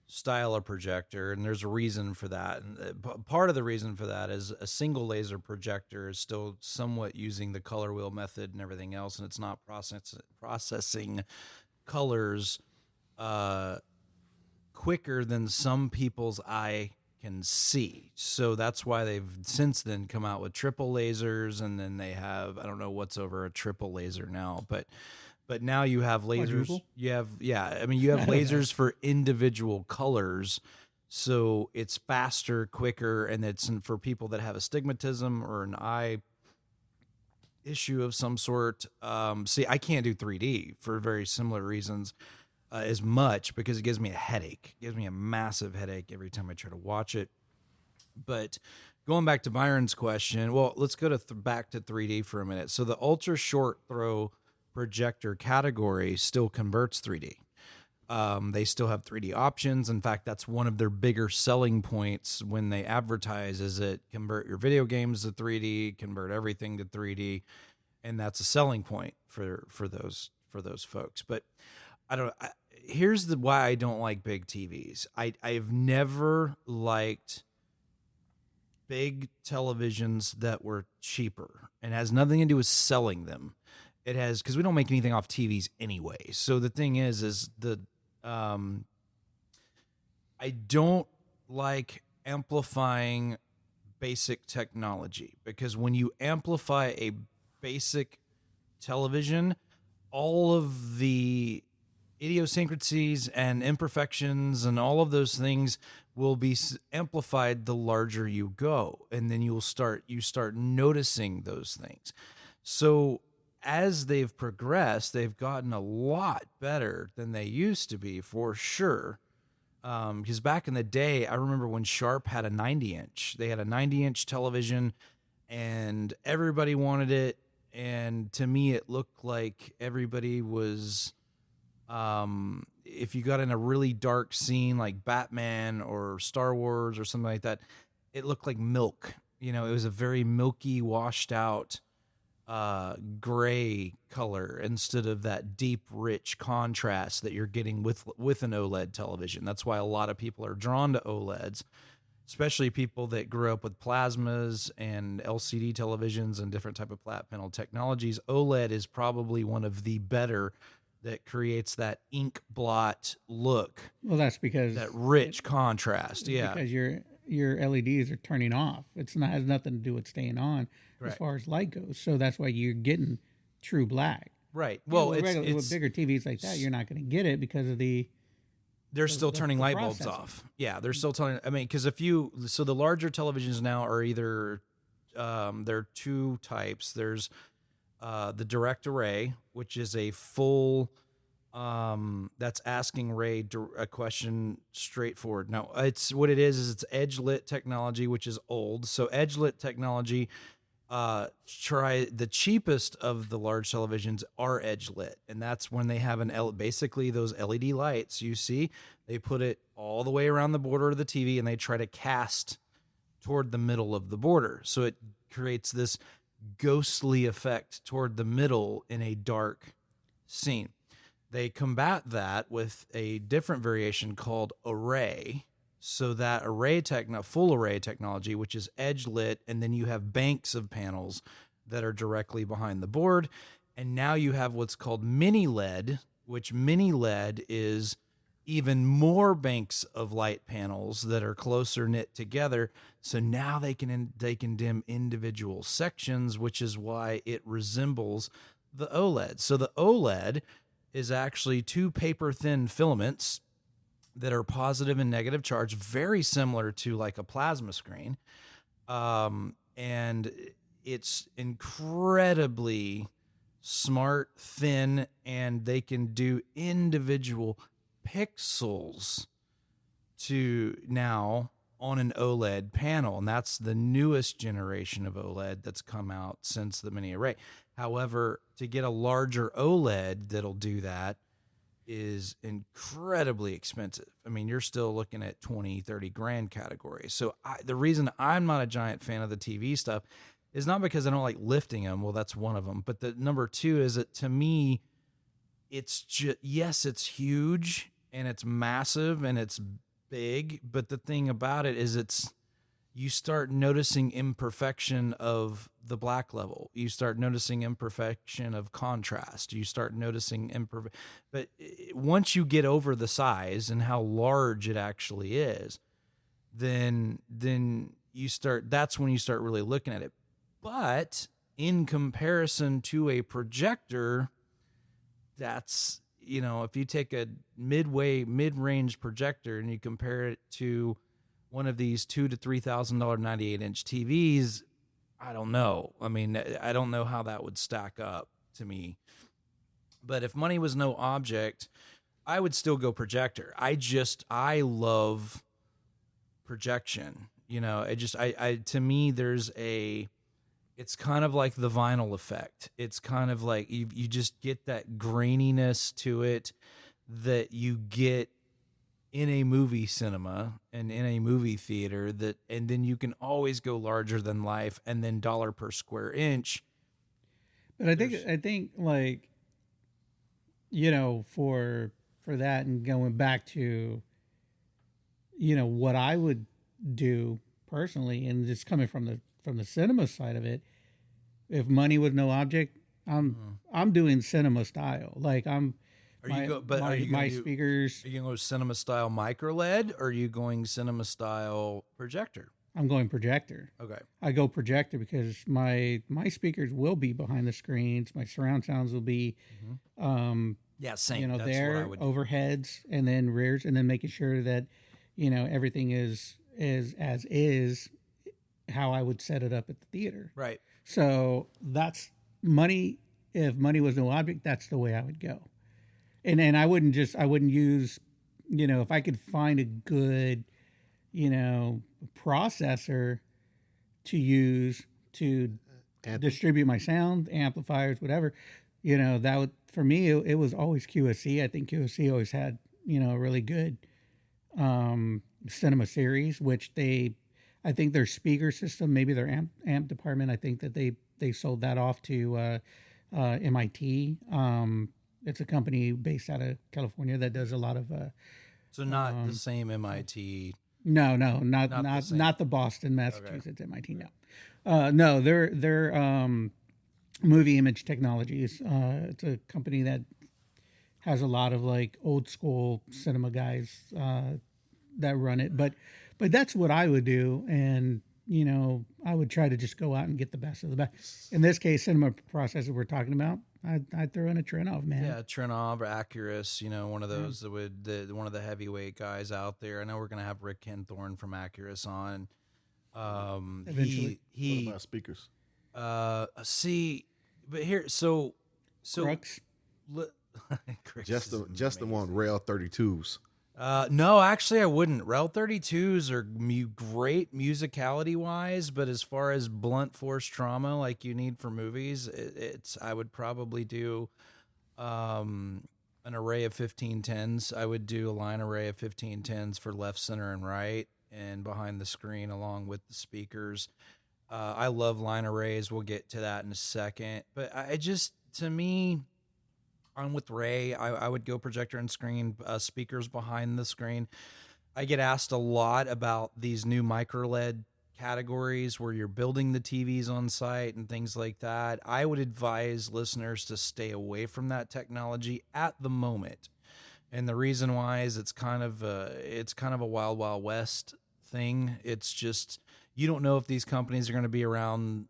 style of projector, and there's a reason for that. And part of the reason for that is a single laser projector is still somewhat using the color wheel method and everything else, and it's not processing colors quicker than some people's eye can see. So that's why they've since then come out with triple lasers, and then they have, I don't know what's over a triple laser now, but now you have lasers. Quadruple? You have you have lasers for individual colors. So it's faster, quicker, and it's for people that have astigmatism or an eye issue of some sort. See, I can't do 3D for very similar reasons. As much because it gives me a headache. It gives me a massive headache every time I try to watch it. But going back to Byron's question, well, let's go to back to 3D for a minute. So the ultra short throw projector category still converts 3D. They still have 3D options. In fact, that's one of their bigger selling points when they advertise is it convert your video games to 3D, convert everything to 3D, and that's a selling point for those folks. But here's why I don't like big TVs. I've never liked big televisions that were cheaper, and it has nothing to do with selling them. It has, because we don't make anything off TVs anyway. So the thing is I don't like amplifying basic technology, because when you amplify a basic television, all of the idiosyncrasies and imperfections and all of those things will be amplified the larger you go, and then you start noticing those things. So as they've progressed, they've gotten a lot better than they used to be, for sure. Because back in the day, I remember when Sharp had a 90-inch. They had a 90-inch television, and everybody wanted it. And to me, it looked like everybody was... if you got in a really dark scene like Batman or Star Wars or something like that, it looked like milk. It was a very milky, washed out, gray color instead of that deep, rich contrast that you're getting with an OLED television. That's why a lot of people are drawn to OLEDs, especially people that grew up with plasmas and LCD televisions and different type of flat panel technologies. OLED is probably one of the better that creates that ink blot look. Well, that's because that rich contrast. Yeah, because your LEDs are turning off. Has nothing to do with staying on. Correct. As far as light goes. So that's why you're getting true black. Right. Well, with bigger TVs like that, you're not going to get it because of they're still turning light bulbs off. Yeah, they're still turning. I mean, because so the larger televisions now are either there are two types. There's the direct array, which is a full that's asking Ray a question straightforward. Now, it's edge lit technology, which is old. So edge lit technology, try the cheapest of the large televisions are edge lit, and that's when they have basically those LED lights you see. They put it all the way around the border of the TV, and they try to cast toward the middle of the border, so it creates this ghostly effect toward the middle in a dark scene. they combat that with a different variation called array. So that full array technology, which is edge lit, and then you have banks of panels that are directly behind the board. And now you have what's called mini LED, which mini LED is even more banks of light panels that are closer knit together. So now they can dim individual sections, which is why it resembles the OLED. So the OLED is actually two paper thin filaments that are positive and negative charge, very similar to like a plasma screen. And it's incredibly smart, thin, and they can do individual pixels to now on an OLED panel. And that's the newest generation of OLED that's come out since the mini array. However, to get a larger OLED that'll do that is incredibly expensive. I mean, you're still looking at 20, 30 grand category. So the reason I'm not a giant fan of the TV stuff is not because I don't like lifting them. Well, that's one of them. But the number two is that to me, it's just, yes, it's huge and it's massive and it's big. But the thing about it is you start noticing imperfection of the black level. You start noticing imperfection of contrast. You start noticing but once you get over the size and how large it actually is, then that's when you start really looking at it. But in comparison to a projector, that's, if you take a mid-range projector and you compare it to one of these $2,000 to $3,000 98-inch TVs, I don't know. I mean, I don't know how that would stack up to me. But if money was no object, I would still go projector. I love projection. To me, it's kind of like the vinyl effect. It's kind of like you just get that graininess to it that you get in a movie cinema and in a movie theater, and then you can always go larger than life and then dollar per square inch. But I think like, for that and going back to, what I would do personally, and just coming from the cinema side of it, if money was no object, I'm doing cinema style. Like my speakers. Are you going to go cinema style micro LED, or are you going cinema style projector? I'm going projector. Okay. I go projector because my speakers will be behind the screens. My surround sounds will be, yeah, same. That's there, what I would do. Overheads and then rears, and then making sure that, everything is how I would set it up at the theater. Right. So that's money. If money was no object, that's the way I would go. And I wouldn't use, if I could find a good, processor to use to distribute my sound, amplifiers, whatever, that would, for me, it was always QSC. I think QSC always had, a really good cinema series, which I think their speaker system, maybe their amp department, I think that they sold that off to MIT. It's a company based out of California that does a lot of. So not the same MIT. No, not the Boston, Massachusetts MIT. No, no, they're Movie Image Technologies. It's a company that has a lot of like old school cinema guys that run it. But that's what I would do, and I would try to just go out and get the best of the best. In this case, cinema processor we're talking about, I'd throw in a Trinnov, man. Yeah, Trinnov or Acurus, one of those one of the heavyweight guys out there. I know we're gonna have Rick Kenthorne from Acurus on. Eventually. What about speakers? See, but here, so Crux. Just the one Rail 32s. No, actually, I wouldn't. Rel 32s are great musicality wise, but as far as blunt force trauma like you need for movies, I would probably do an array of 1510s. I would do a line array of 1510s for left, center, and right, and behind the screen along with the speakers. I love line arrays. We'll get to that in a second. But to me, I'm with Ray. I would go projector and screen, speakers behind the screen. I get asked a lot about these new micro LED categories where you're building the TVs on site and things like that. I would advise listeners to stay away from that technology at the moment. And the reason why is it's kind of a wild, wild west thing. It's just, you don't know if these companies are going to be around,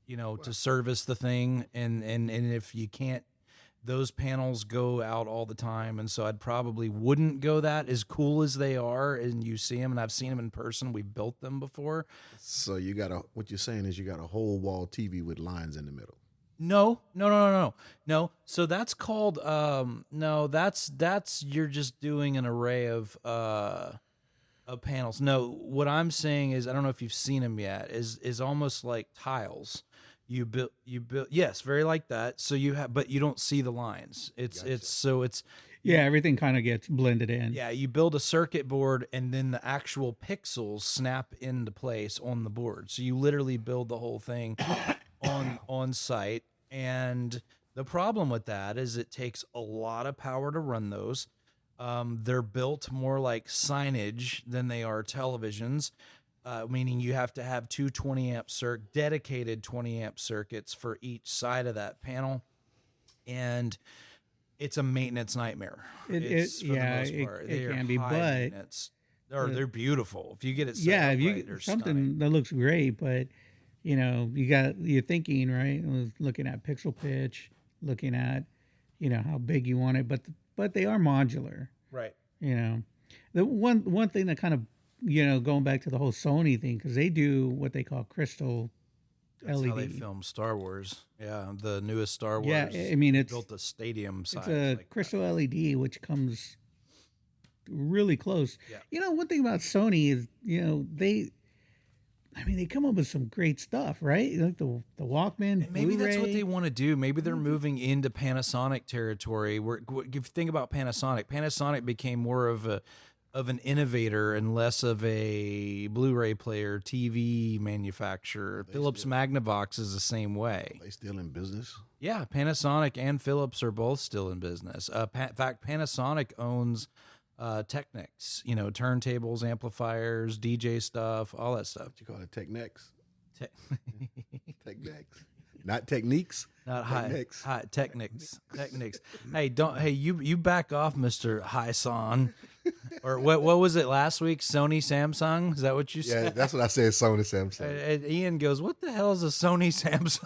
to service the thing. And if you can't, those panels go out all the time. And so I'd probably wouldn't go that, as cool as they are. And you see them, and I've seen them in person. We've built them before. So what you're saying is you got a whole wall TV with lines in the middle. No. So that's called no. That's you're just doing an array of panels. No, what I'm saying is, I don't know if you've seen them yet. Is almost like tiles. You build yes, very like that. So you have, but you don't see the lines. It's Yeah, everything kind of gets blended in. yeah. You build a circuit board, and then the actual pixels snap into place on the board. So you literally build the whole thing on site. And the problem with that is it takes a lot of power to run those. They're built more like signage than they are televisions, meaning you have to have two 20-amp dedicated 20-amp circuits for each side of that panel. And it's a maintenance nightmare. It can be, but they're beautiful. If you get it set yeah, up if you right, they're something stunning. that looks great, but you're thinking, right? Looking at pixel pitch, looking at how big you want it, but they are modular. Right. The one thing that kind of going back to the whole Sony thing, because they do what they call crystal That's LED. how they film Star Wars. Yeah, the newest Star Wars. Yeah, I mean, it's built a stadium size. It's a like crystal LED, which comes really close. Yeah. One thing about Sony is, they come up with some great stuff, right? Like the Walkman, And maybe that's what Blu-ray. they want to do. Maybe they're moving into Panasonic territory. Where if you think about Panasonic became more of an innovator and less of a Blu-ray player, TV manufacturer. Philips Magnavox is the same way. They still in business? Yeah, Panasonic and Philips are both still in business. In fact, Panasonic owns Technics, turntables, amplifiers, DJ stuff, all that stuff. What you call it, Technics? Te- Technics. Not techniques? Not Technics. high Technics. Hey, you back off, Mr. Hi-Son. Or what was it last week? Sony Samsung? Is that what you Yeah, said? that's what I said, Sony Samsung. And Ian goes, "What the hell is a Sony Samsung?"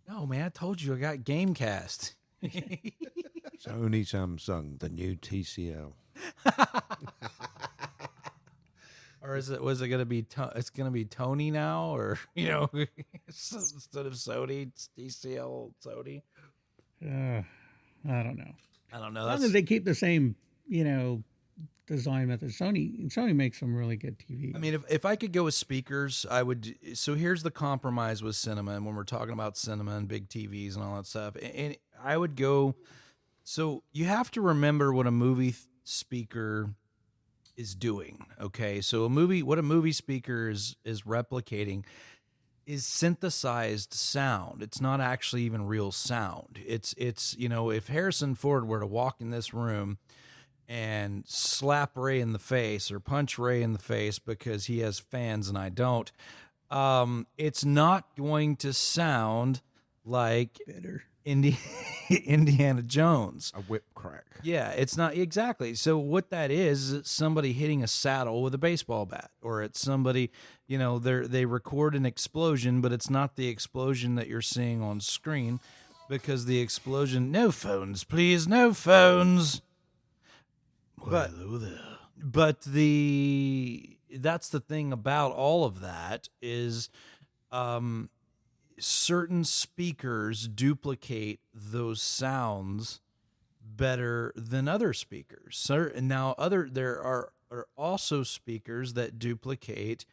No, man, I told you I got Gamecast. Sony Samsung, the new TCL. Or was it going to be it's going to be Tony now, or instead of Sony, it's TCL Sony? I don't know. I don't know. As long as they keep the same, design method. Sony makes some really good TV. I mean, if I could go with speakers, I would. So here's the compromise with cinema, and when we're talking about cinema and big TVs and all that stuff, and I would go. So you have to remember what a movie speaker is doing. Okay, so what a movie speaker is replicating is synthesized sound. It's not actually even real sound. It's if Harrison Ford were to walk in this room and slap Ray in the face or punch Ray in the face because he has fans and I don't, it's not going to sound like Bitter. Indiana Jones. A whip crack. Yeah, it's not exactly. So what that is it's somebody hitting a saddle with a baseball bat, or it's somebody, they record an explosion, but it's not the explosion that you're seeing on screen, because the explosion. No phones, please, no phones. But hello there. But that's the thing about all of that is, certain speakers duplicate those sounds better than other speakers. So now there are also speakers that duplicate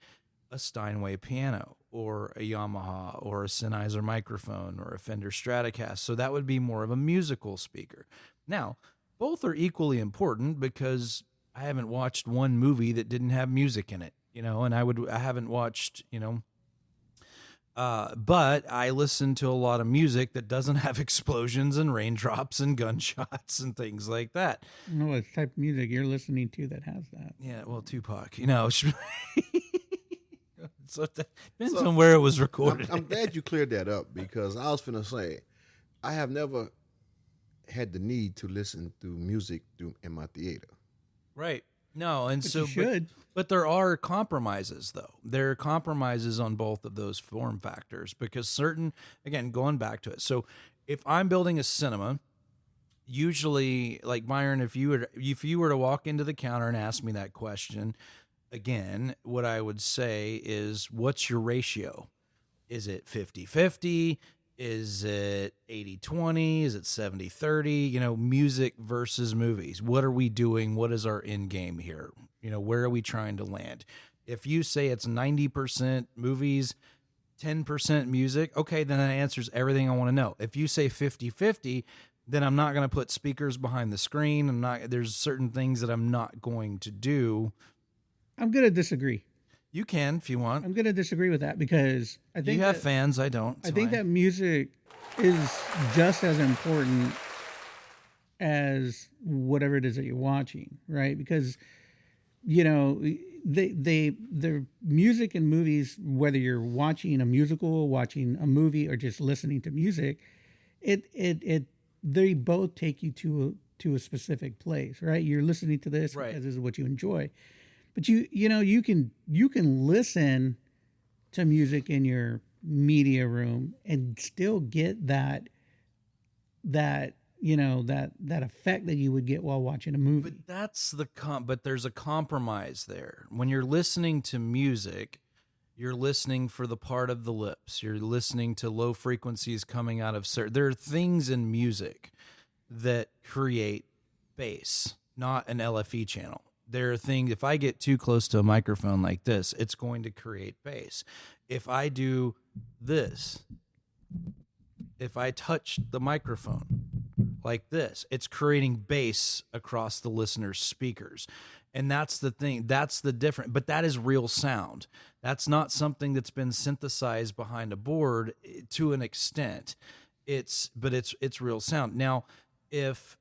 a Steinway piano or a Yamaha or a Sennheiser microphone or a Fender Stratocaster. So that would be more of a musical speaker. Now, both are equally important because I haven't watched one movie that didn't have music in it, and I haven't watched, But I listen to a lot of music that doesn't have explosions and raindrops and gunshots and things like that. I don't know what type of music you're listening to that has that. Yeah, well, Tupac, so it depends on where it was recorded. I'm glad you cleared that up because I was finna say I have never had the need to listen to music in my theater. Right. No, and But so you should. But there are compromises, though. There are compromises on both of those form factors because again, going back to it. So if I'm building a cinema, usually, like Byron, if you were to walk into the counter and ask me that question, again, what I would say is, what's your ratio? Is it 50-50? Is it 80-20? Is it 70-30? Music versus movies. What are we doing? What is our end game here? Where are we trying to land? If you say it's 90% movies, 10% music, okay, then that answers everything I want to know. If you say 50-50, then I'm not going to put speakers behind the screen. There's certain things that I'm not going to do. I'm going to disagree. You can if you want. I'm going to disagree with that because I think you have fans. I don't. I think that music is just as important as whatever it is that you're watching, right? Because the music and movies, whether you're watching a musical, watching a movie, or just listening to music, they both take you to a specific place, right? You're listening to this because this is what you enjoy. But you can listen to music in your media room and still get that effect that you would get while watching a movie. But that's but there's a compromise there. When you're listening to music, you're listening for the part of the lips. You're listening to low frequencies coming out of there are things in music that create bass, not an LFE channel. There are things, if I get too close to a microphone like this, it's going to create bass. If I do this, if I touch the microphone like this, it's creating bass across the listener's speakers. And that's the thing. That's the difference. But that is real sound. That's not something that's been synthesized behind a board to an extent. It's real sound. Now, if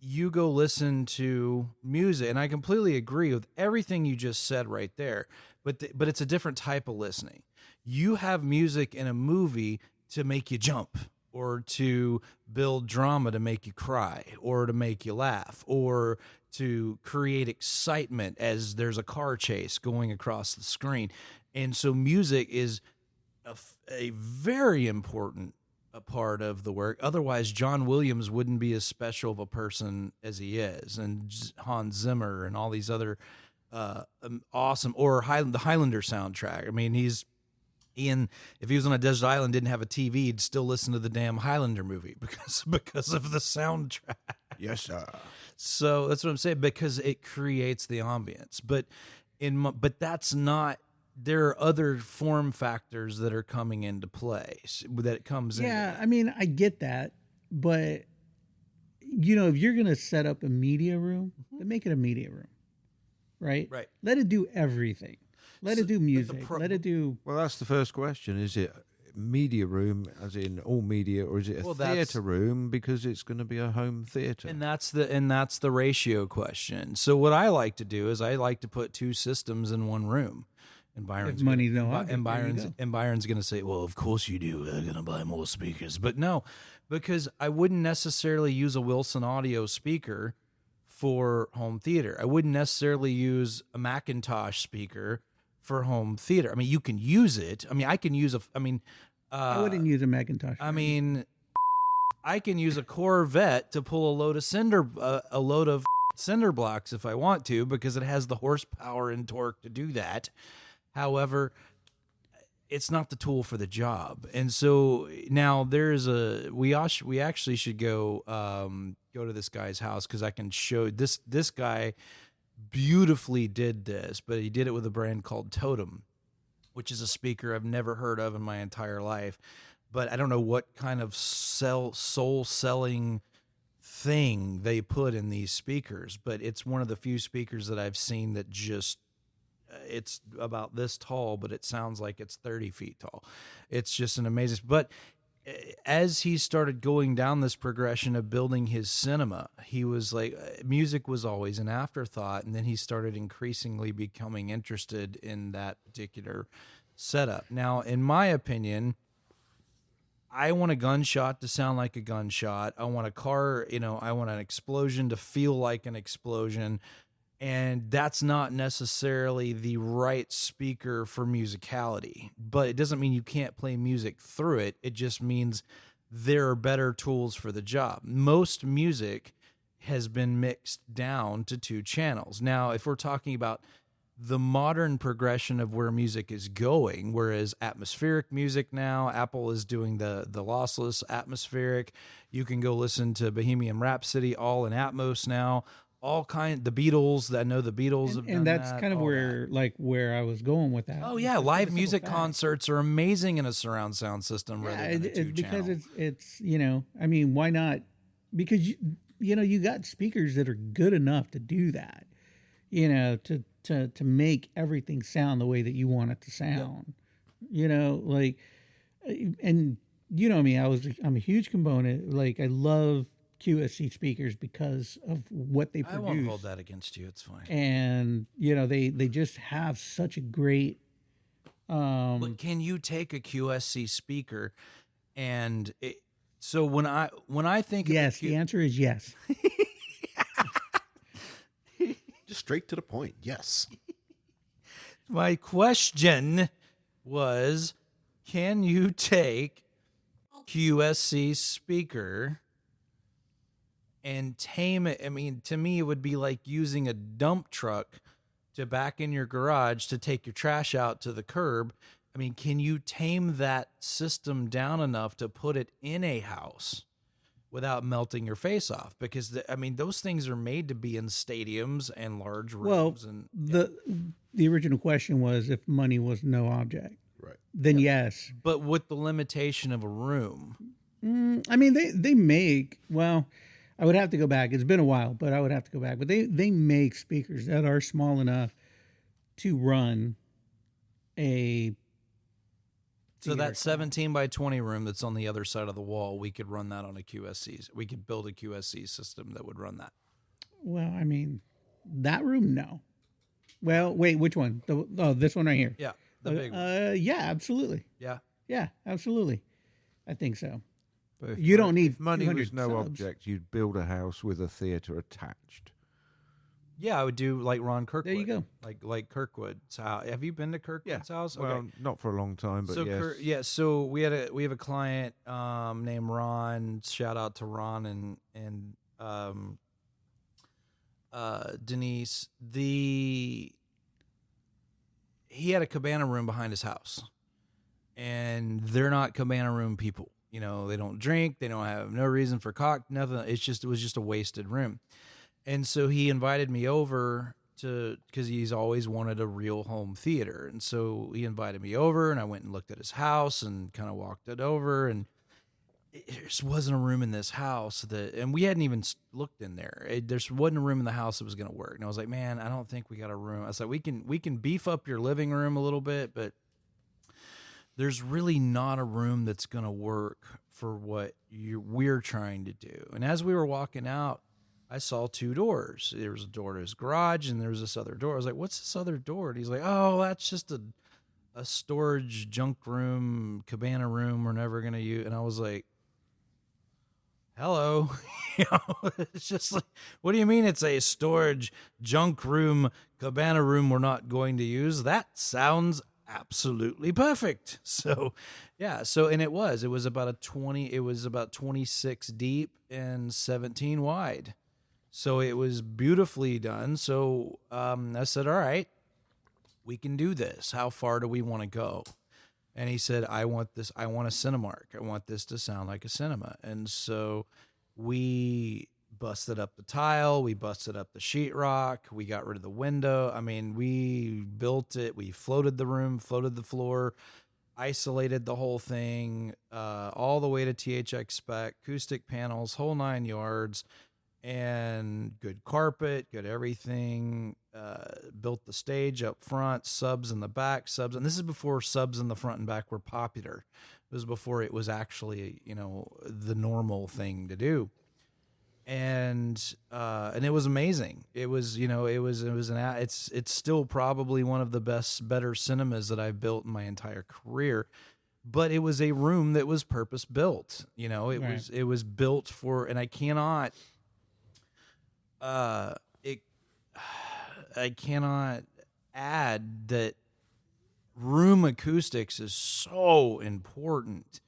you go listen to music, and I completely agree with everything you just said right there, but it's a different type of listening. You have music in a movie to make you jump, or to build drama to make you cry, or to make you laugh, or to create excitement as there's a car chase going across the screen. And so music is a very important part of the work. Otherwise, John Williams wouldn't be as special of a person as he is, and Hans Zimmer and all these other awesome, or the Highlander soundtrack. I mean, if he was on a desert island, didn't have a TV, he'd still listen to the damn Highlander movie because of the soundtrack. Yes, sir. So that's what I'm saying, because it creates the ambience. But that's not. There are other form factors that are coming into play that it comes in. Yeah, I mean, I get that, but if you're gonna set up a media room, then make it a media room, right? Right. Let it do everything. Let it do music. Let it do. Well, that's the first question. Is it media room, as in all media, or is it a theatre room because it's going to be a home theatre? And that's the ratio question. So what I like to do is I like to put two systems in one room. And Byron's Byron's going to say, well, of course you do. I'm going to buy more speakers. But no, because I wouldn't necessarily use a Wilson Audio speaker for home theater. I wouldn't necessarily use a Macintosh speaker for home theater. I mean, you can use it. I mean, I can use I wouldn't use a Macintosh. I mean, I can use a Corvette to pull a load of cinder blocks if I want to, because it has the horsepower and torque to do that. However, it's not the tool for the job. And so now we actually should go to this guy's house, because I can show this guy beautifully did this, but he did it with a brand called Totem, which is a speaker I've never heard of in my entire life. But I don't know what kind of soul selling thing they put in these speakers, but it's one of the few speakers that I've seen that just it's about this tall, but it sounds like it's 30 feet tall. It's just an amazing. But as he started going down this progression of building his cinema, he was like, music was always an afterthought. And then he started increasingly becoming interested in that particular setup. Now, in my opinion, I want a gunshot to sound like a gunshot. I want a car, I want an explosion to feel like an explosion. And that's not necessarily the right speaker for musicality, but it doesn't mean you can't play music through it. It just means there are better tools for the job. Most music has been mixed down to 2 channels. Now, if we're talking about the modern progression of where music is going, whereas atmospheric music now, Apple is doing the lossless atmospheric. You can go listen to Bohemian Rhapsody all in Atmos now. All the Beatles. I know the Beatles have done and that's that, kind of where I was going with that. Oh yeah, live music concerts are amazing in a surround sound system rather than a 2 because channel. it's I mean, why not? Because you got speakers that are good enough to do that, to make everything sound the way that you want it to sound. Like, and me, I'm a huge component. Like, I love QSC speakers because of what they produce. I won't hold that against you. It's fine. And they just have such a great. But can you take a QSC speaker and so when I think yes, the answer is yes. Just straight to the point. Yes. My question was, can you take QSC speaker and tame it? I mean, to me, it would be like using a dump truck to back in your garage to take your trash out to the curb. I mean, can you tame that system down enough to put it in a house without melting your face off? Because those things are made to be in stadiums and large rooms. Well, the original question was if money was no object, Right. then yes. But with the limitation of a room. I mean, they make, well, I would have to go back. It's been a while, but I would have to go back. But they make speakers that are small enough to run a. So that 17 by 20 room that's on the other side of the wall, we could run that on a QSC. We could build a QSC system that would run that. Well, I mean, that room, no. Well, wait, which one? This one right here. Yeah, the big one. Yeah, absolutely. Yeah. Yeah, absolutely. I think so. But if You don't need if money 200 was no subs. object, you'd build a house with a theatre attached. Yeah, I would do like Ron Kirkwood. There you go. Like Kirkwood's house. Have you been to Kirkwood's house? Okay. Well, not for a long time, but So yes. so we have a client named Ron. Shout out to Ron and Denise. He had a cabana room behind his house, and they're not cabana room people. They don't drink. They don't have no reason for nothing. It was just a wasted room. And so he invited me over because he's always wanted a real home theater. And so he invited me over, and I went and looked at his house and kind of walked it over. And there just wasn't a room in this house and we hadn't even looked in there. There wasn't a room in the house that was going to work. And I was like, man, I don't think we got a room. I was like, we can beef up your living room a little bit, but there's really not a room that's going to work for what we're trying to do. And as we were walking out, I saw 2 doors. There was a door to his garage, and there was this other door. I was like, what's this other door? And he's like, oh, that's just a storage junk room, cabana room we're never going to use. And I was like, hello. It's just like, what do you mean it's a storage junk room, cabana room we're not going to use? That sounds absolutely perfect. So yeah, and it was about 26 deep and 17 wide. So it was beautifully done. So I said, all right, we can do this. How far do we want to go? And he said, I want a Cinemark. I want this to sound like a cinema. And so we busted up the tile. We busted up the sheetrock. We got rid of the window. I mean, we built it. We floated the room, floated the floor, isolated the whole thing all the way to THX spec, acoustic panels, whole 9 yards, and good carpet, good everything. built the stage up front, subs in the back, subs, and this is before subs in the front and back were popular. It was before it was actually, the normal thing to do. And it was amazing. It was, it's still probably one of the better cinemas that I've built in my entire career. But it was a room that was purpose built. It was built for, and I cannot, I cannot add that room acoustics is so important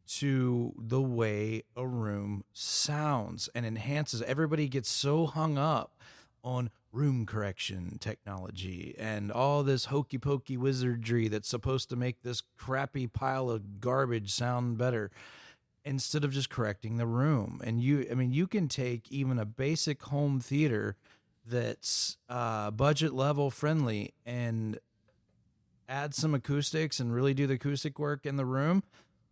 to the way a room sounds and enhances. Everybody gets so hung up on room correction technology and all this hokey pokey wizardry that's supposed to make this crappy pile of garbage sound better instead of just correcting the room. And you can take even a basic home theater that's budget level friendly and add some acoustics and really do the acoustic work in the room,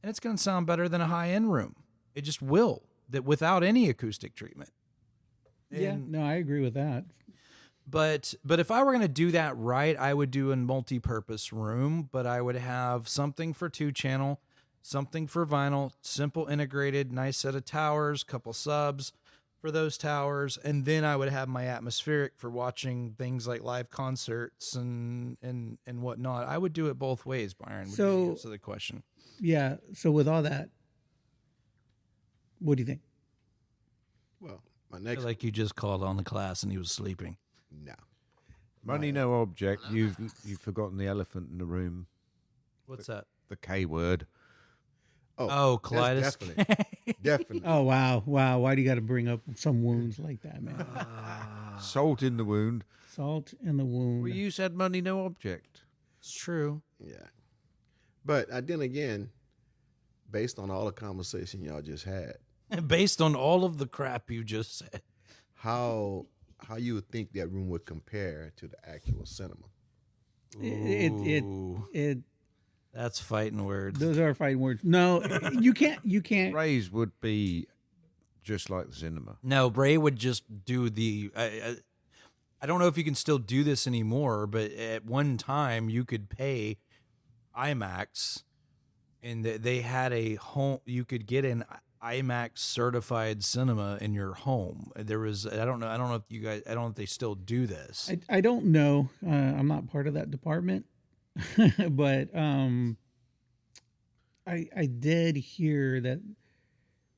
and it's going to sound better than a high-end room. It just will, that without any acoustic treatment. I agree with that. But if I were going to do that right, I would do a multi-purpose room, but I would have something for 2-channel, something for vinyl, simple integrated, nice set of towers, couple subs for those towers, and then I would have my atmospheric for watching things like live concerts and whatnot. I would do it both ways, Byron, would be the answer to the question. Yeah. So with all that, what do you think? Well, my I next feel like you just called on the class and he was sleeping. no. Money, no object. You've forgotten the elephant in the room. What's that? The K word. Oh, that's Colitis. definitely. Oh, wow. Why do you got to bring up some wounds like that, man? Salt in the wound. Salt in the wound. Well, you said money, no object. It's true. Yeah. But then again, based on all the conversation y'all just had, Based on all of the crap you just said. how you would think that room would compare to the actual cinema? It That's fighting words. those are fighting words. No, you can't. Rays would be just like the cinema. No, Bray would just do the. I don't know if you can still do this anymore, but at one time you could pay IMAX, and they had a home. You could get an IMAX certified cinema in your home. There was. I don't know if you guys. I don't know if they still do this. I don't know. I'm not part of that department, but I did hear that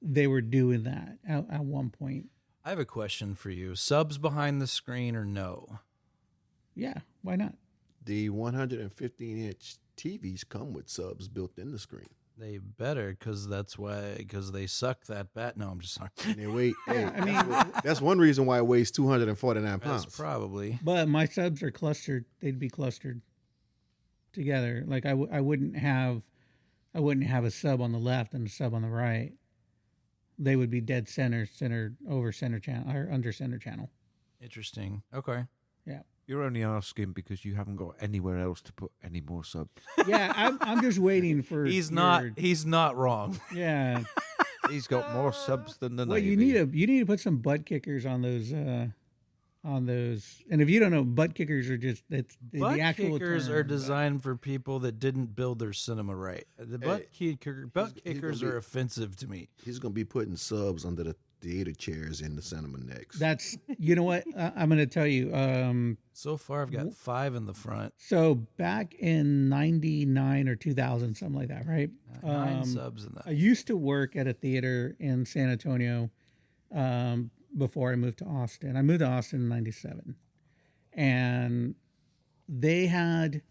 they were doing that at one point. I have a question for you. Subs behind the screen or no? Yeah, why not? The 115-inch TVs come with subs built in the screen. They better, because they suck that bat. No, I'm just sorry. And they weigh. That's one reason why it weighs 249 pounds. That's probably. But my subs are clustered. They'd be clustered together. Like I wouldn't have a sub on the left and a sub on the right. They would be dead center over center channel or under center channel. Interesting. Okay. Yeah. You're only asking because you haven't got anywhere else to put any more subs. Yeah, I'm just waiting for. He's not wrong. Yeah. He's got more subs than the Well, Navy. you need to put some butt kickers on those. And if you don't know, butt kickers are just the Butt actual kickers term. are designed for people that didn't build their cinema right. The butt kickers gonna are be- offensive to me. He's going to be putting subs under the theater chairs in the cinema next. That's you know what I'm going to tell you. So far, I've got 5 in the front. So back in '99 or 2000, something like that, right? 9 subs in I that. used to work at a theater in San Antonio before I moved to Austin. I moved to Austin in '97, and they had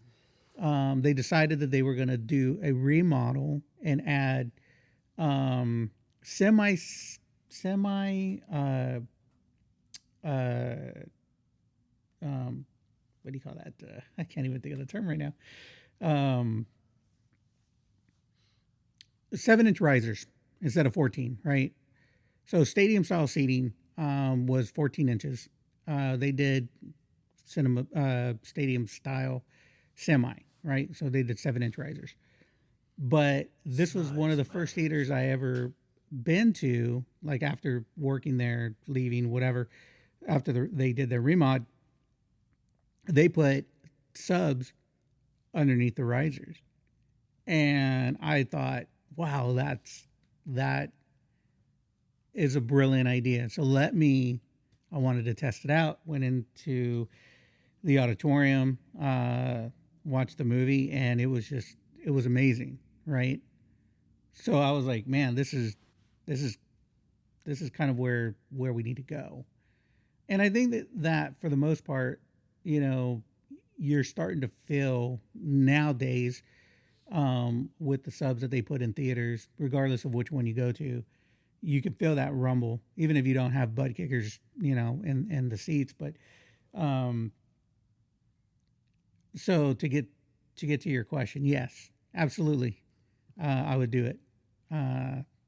they decided that they were going to do a remodel and add semi what do you call that? I can't even think of the term right now. 7-inch risers instead of 14, right? So stadium style seating was 14 inches. They did stadium style semi, right? So they did 7-inch risers. But this was one of the first theaters I ever been to, like after working there, leaving, whatever, after they did their remod. they put subs underneath the risers. And I thought, wow, that is a brilliant idea. So I wanted to test it out, went into the auditorium, watched the movie, and it was amazing, right? So I was like, man, this is kind of where we need to go. And I think that for the most part, you're starting to feel nowadays, with the subs that they put in theaters, regardless of which one you go to, you can feel that rumble, even if you don't have butt kickers, in the seats. But so to get to your question, yes, absolutely, I would do it.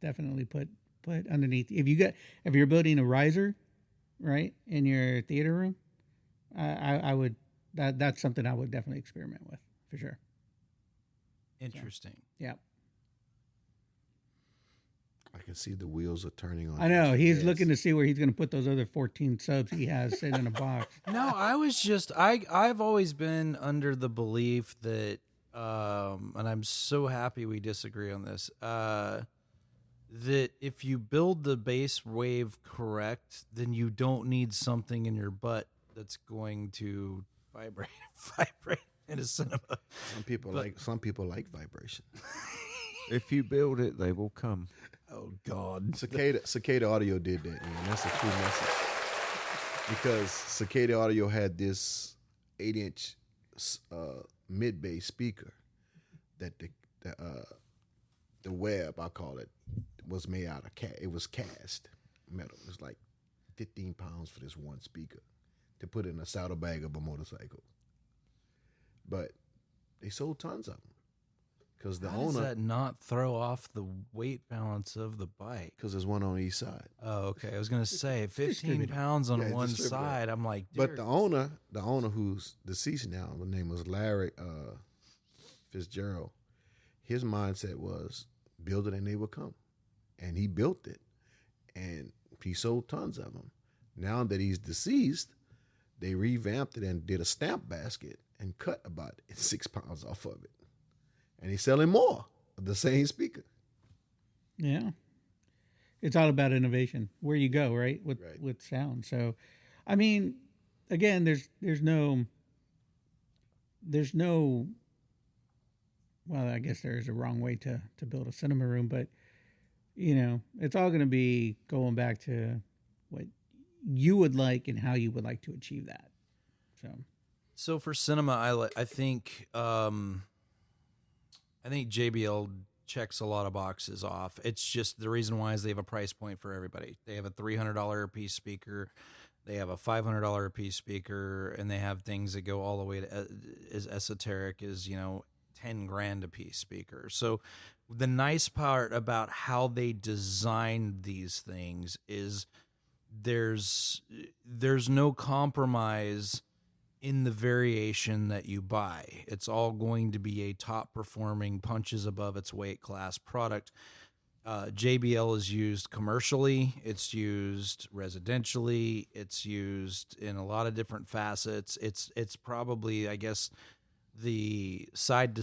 Definitely put underneath. If you're building a riser, right, in your theater room, I would. That's something I would definitely experiment with for sure. Interesting. So, yeah. I can see the wheels are turning on. I know he's looking to see where he's going to put those other 14 subs he has sitting in a box. No, I've always been under the belief that, and I'm so happy we disagree on this, that if you build the bass wave correct, then you don't need something in your butt that's going to vibrate in a cinema. Some people like vibration. If you build it, they will come. Oh God. Cicada Audio did that, man. That's a true message. Because Cicada Audio had this 8-inch mid bass speaker that the web, I call it, was made out of it was cast metal. It was like 15 pounds for this one speaker to put in a saddlebag of a motorcycle. But they sold tons of them because the How owner. does that not throw off the weight balance of the bike? Because there's one on each side. Oh, okay. I was gonna say 15 pounds on one side. I'm like, but the owner who's deceased now, the name was Larry Fitzgerald. His mindset was build it and they will come, and he built it, and he sold tons of them. Now that he's deceased, they revamped it and did a stamp basket and cut about 6 pounds off of it. And he's selling more of the same speaker. Yeah. It's all about innovation, where you go, right? With sound. So, I mean, again, there's no, well, I guess there is a wrong way to build a cinema room, but, it's all going to be going back to what you would like and how you would like to achieve that. So for cinema, I think JBL checks a lot of boxes off. It's just the reason why is they have a price point for everybody. They have a $300 a piece speaker, they have a $500 a piece speaker, and they have things that go all the way to as esoteric as $10,000 a piece speaker. So the nice part about how they designed these things is there's no compromise in the variation that you buy. It's all going to be a top performing, punches above its weight class product. JBL is used commercially, it's used residentially, it's used in a lot of different facets. It's probably, I guess, the side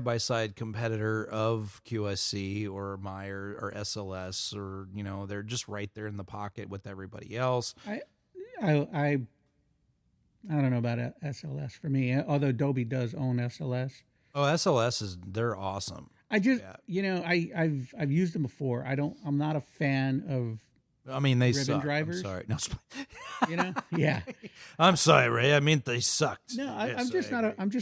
by side competitor of QSC or Meyer or SLS, or they're just right there in the pocket with everybody else. I don't know about SLS for me, although Dolby does own SLS. Oh, SLS they're awesome. I've used them before. I'm not a fan of. I mean, they ribbon suck. drivers. I'm sorry. No, yeah. I'm sorry, Ray. I mean, they sucked. No, I'm just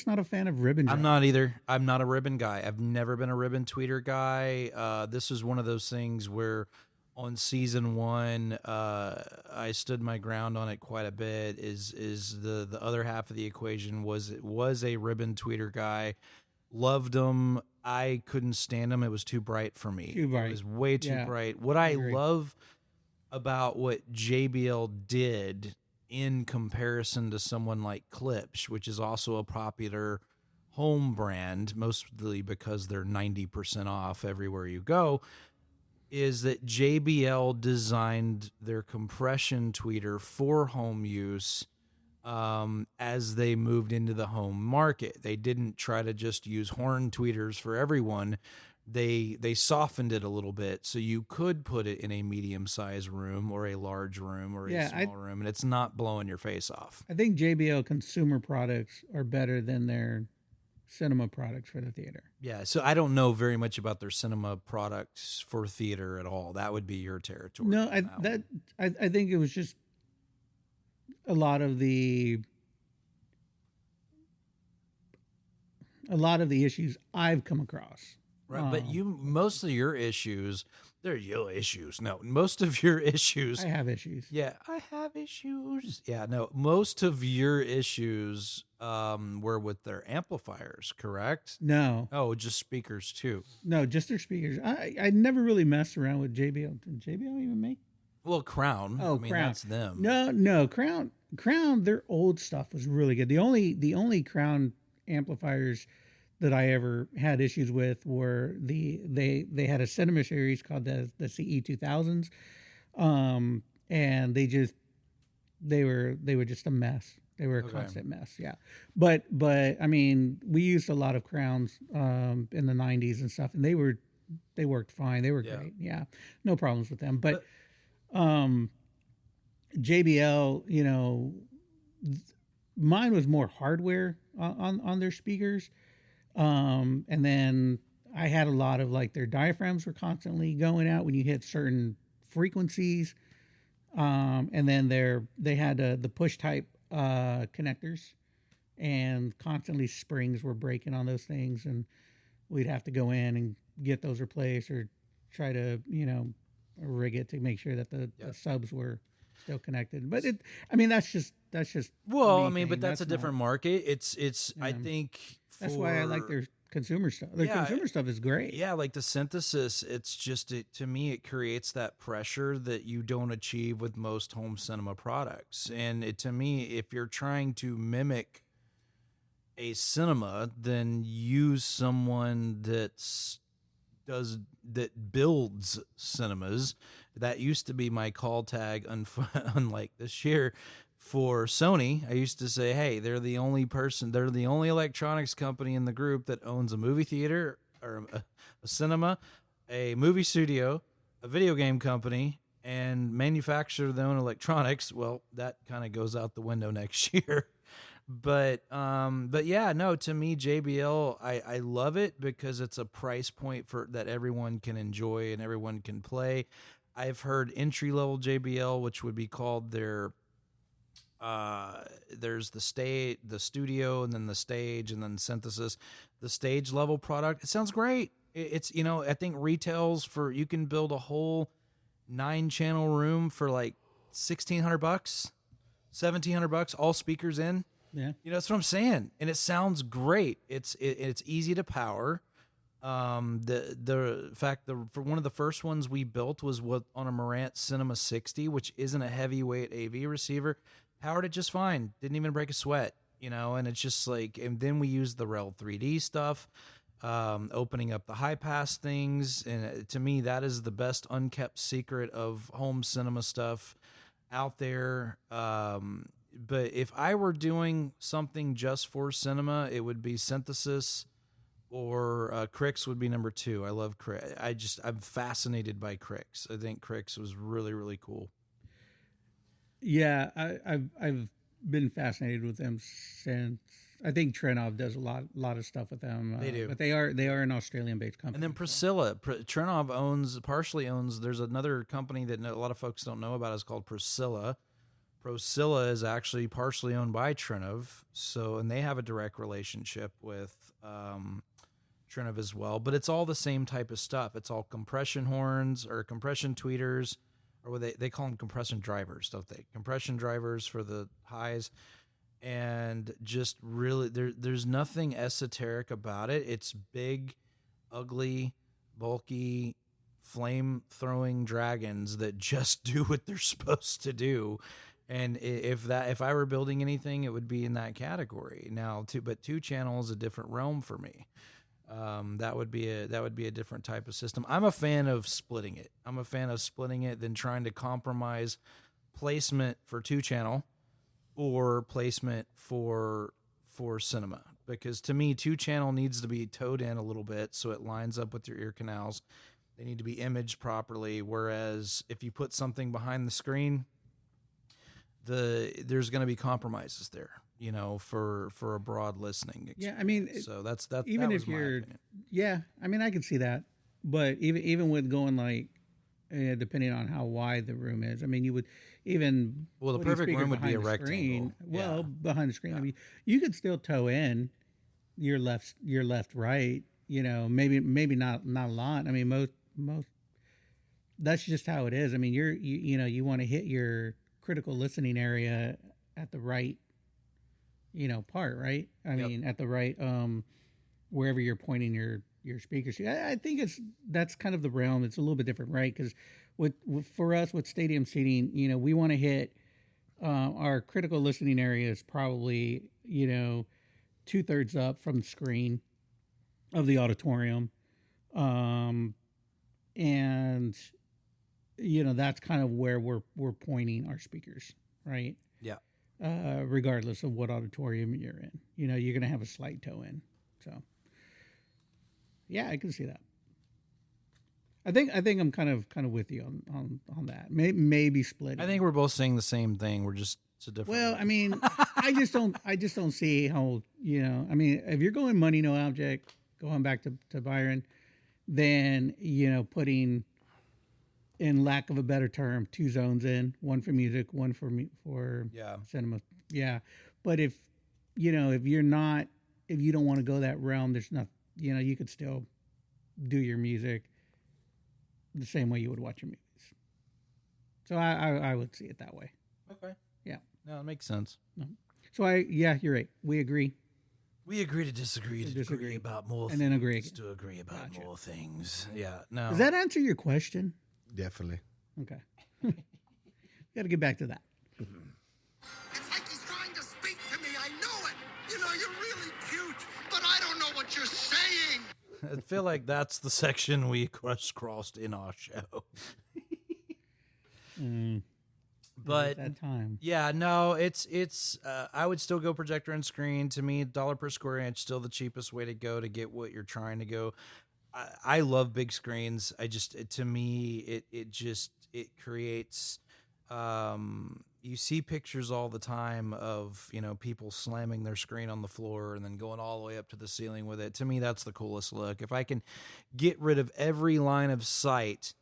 not a fan of ribbon drivers. I'm not either. I'm not a ribbon guy. I've never been a ribbon tweeter guy. This is one of those things where on season 1, I stood my ground on it quite a bit. Is the other half of the equation was a ribbon tweeter guy. Loved them. I couldn't stand them. It was too bright for me. Too bright. It was way too bright. What I love about what JBL did in comparison to someone like Klipsch, which is also a popular home brand, mostly because they're 90% off everywhere you go, is that JBL designed their compression tweeter for home use as they moved into the home market. They didn't try to just use horn tweeters for everyone. They softened it a little bit so you could put it in a medium-sized room or a large room or a small room, and it's not blowing your face off. I think JBL consumer products are better than their cinema products for the theater. Yeah, so I don't know very much about their cinema products for theater at all. That would be your territory. No, I think it was just a lot of the issues I've come across. Right, but most of your issues, they're your issues. No, most of your issues. I have issues. Yeah, I have issues. Yeah, no, most of your issues were with their amplifiers, correct? No. Oh, just speakers too. No, just their speakers. I never really messed around with JBL. Did JBL even make? Well, Crown. Oh, I mean, Crown. that's them. No, Crown. Their old stuff was really good. The only Crown amplifiers that I ever had issues with were they had a cinema series called the CE 2000s, and they were just a mess. They were a constant mess. Yeah, but I mean, we used a lot of Crowns in the 90s and stuff, and they worked fine. They were great. Yeah, no problems with them. But JBL, you know, mine was more hardware on their speakers. And then I had a lot of like their diaphragms were constantly going out when you hit certain frequencies. And then they had the push type connectors, and constantly springs were breaking on those things, and we'd have to go in and get those replaced or try to, you know, rig it to make sure that the subs were still connected. But that's just well, I mean, but that's a different market. It's I think that's why I like their consumer stuff. Their consumer stuff is great. Yeah, like the synthesis, it's just to me it creates that pressure that you don't achieve with most home cinema products. And to me, if you're trying to mimic a cinema, then use someone that builds cinemas. That used to be my call tag, unlike this year. For Sony, I used to say, hey, they're the only electronics company in the group that owns a movie theater or a cinema, a movie studio, a video game company, and manufacture their own electronics. Well, that kind of goes out the window next year. But yeah, no, to me, JBL, I love it because it's a price point that everyone can enjoy and everyone can play. I've heard entry-level JBL, which would be called there's the studio, and then the stage, and then synthesis. The stage level product, it sounds great. It's, you know, I think retails you can build a whole 9-channel room for like $1,600, $1,700, all speakers in. Yeah, you know, that's what I'm saying, and it sounds great. It's easy to power. The fact for one of the first ones we built was on a Marantz Cinema 60, which isn't a heavyweight AV receiver. Powered it just fine. Didn't even break a sweat, you know, and it's just like, and then we used the Rel 3D stuff, opening up the high pass things. And to me, that is the best unkept secret of home cinema stuff out there. But if I were doing something just for cinema, it would be synthesis, or Crix would be number 2. I love Crix. I'm fascinated by Crix. I think Crix was really, really cool. Yeah, I've been fascinated with them since. I think Trenov does a lot of stuff with them. They do, but they are an Australian-based company. And then Priscilla, Trenov partially owns. There's another company that a lot of folks don't know about. Is called Priscilla. Priscilla is actually partially owned by Trenov, and they have a direct relationship with Trenov as well. But it's all the same type of stuff. It's all compression horns or compression tweeters. Or they call them compression drivers, don't they? Compression drivers for the highs, and just really there's nothing esoteric about it. It's big, ugly, bulky, flame-throwing dragons that just do what they're supposed to do. And if I were building anything, it would be in that category. Now, but 2-channel is a different realm for me. That would be a different type of system. I'm a fan of splitting it. Than trying to compromise placement for 2-channel or placement for cinema, because to me 2-channel needs to be towed in a little bit so it lines up with your ear canals. They need to be imaged properly, whereas if you put something behind the screen, there's going to be compromises there, for a broad listening experience. Yeah, I mean, so that's even that was if my you're, opinion. yeah, I mean, I can see that, but even with going like, depending on how wide the room is, I mean, you would even Well, the putting perfect speakers room would be a behind the screen, rectangle. well, Yeah. behind the screen, I mean, you could still tow in your left, right. Maybe not a lot. I mean, most. That's just how it is. I mean, you want to hit your critical listening area at the right, part, right? I mean, at the right, wherever you're pointing your speakers to. I think that's kind of the realm. It's a little bit different, right? Because for us with stadium seating, we want to hit our critical listening area is probably 2/3 up from the screen of the auditorium, and that's kind of where we're pointing our speakers, right? Yeah. Regardless of what auditorium you're in, you're going to have a slight toe in. So, yeah, I can see that. I think I'm kind of with you on that. Maybe splitting. I think we're both saying the same thing. We're just a different. Well, I mean, I just don't see how I mean, if you're going money no object, going back to Byron, then putting, in lack of a better term, 2 zones in, one for music, one for cinema. Yeah. But if you don't want to go that realm, there's not, you could still do your music the same way you would watch your movies. So I would see it that way. Okay. Yeah. No, it makes sense. So you're right. We agree. We agree to disagree to disagree. agree about more And things. then agree again. To agree about Gotcha. more things. Yeah. No. Does that answer your question? Definitely. Okay. Got to get back to that. It's like he's trying to speak to me. I know it. You're really cute, but I don't know what you're saying. I feel like that's the section we crisscrossed in our show. But that time. yeah, no, it's I would still go projector and screen. To me, $1 per square inch still the cheapest way to go to get what you're trying to go. I love big screens. To me it creates you see pictures all the time of people slamming their screen on the floor and then going all the way up to the ceiling with it. To me, that's the coolest look. If I can get rid of every line of sight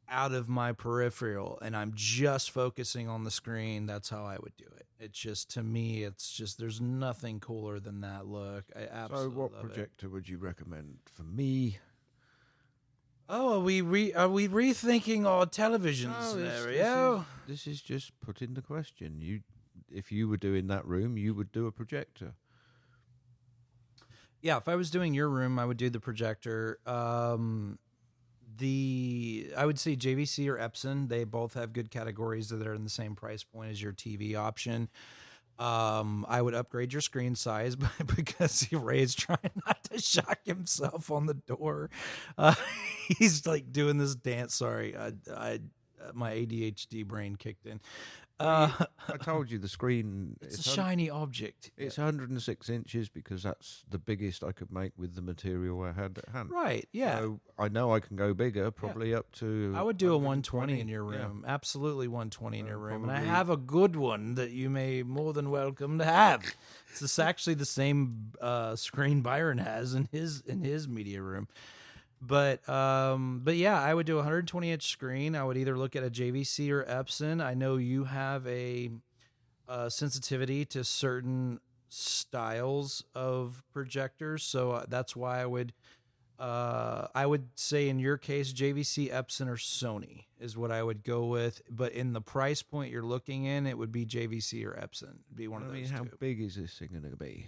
out of my peripheral and I'm just focusing on the screen, that's how I would do it. It's just, to me, there's nothing cooler than that look. I absolutely So what love projector would you recommend for me? Oh, are we rethinking our television scenario? This is just putting the question. If you were doing that room, you would do a projector. Yeah, if I was doing your room, I would do the projector. I would say JVC or Epson. They both have good categories that are in the same price point as your TV option. I would upgrade your screen size because Ray's trying not to shock himself on the door. He's like doing this dance. Sorry, my ADHD brain kicked in. I told you the screen. It's a shiny object. It's 106 inches because that's the biggest I could make with the material I had at hand. Right, yeah. So I know I can go bigger, probably up to. I would do a 120 in your room. Yeah. Absolutely 120 in your room. Probably. And I have a good one that you may more than welcome to have. It's actually the same screen Byron has in his media room. But yeah, I would do a 120-inch screen. I would either look at a JVC or Epson. I know you have a sensitivity to certain styles of projectors, so that's why I would say in your case JVC, Epson, or Sony is what I would go with. But in the price point you're looking in, it would be JVC or Epson. It'd be one of those how two. big is this thing going to be?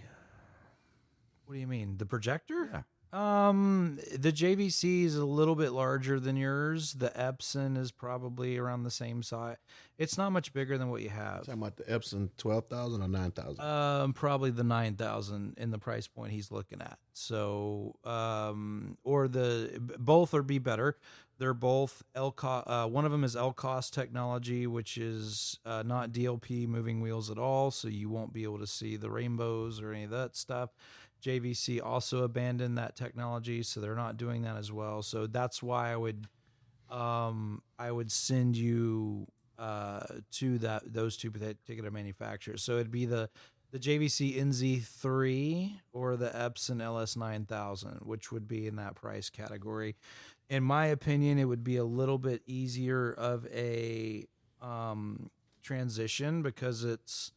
What do you mean? The projector? Yeah. The JVC is a little bit larger than yours. The Epson is probably around the same size. It's not much bigger than what you have. Talking about the Epson 12,000 or 9,000. Probably the 9,000 in the price point he's looking at. So, or both or be better. They're both one of them is LCOS technology, which is not DLP moving wheels at all, so you won't be able to see the rainbows or any of that stuff. JVC also abandoned that technology, so they're not doing that as well. So that's why I would send you to those two particular manufacturers. So it'd be the JVC NZ3 or the Epson LS9000, which would be in that price category. In my opinion, it would be a little bit easier of a transition because it's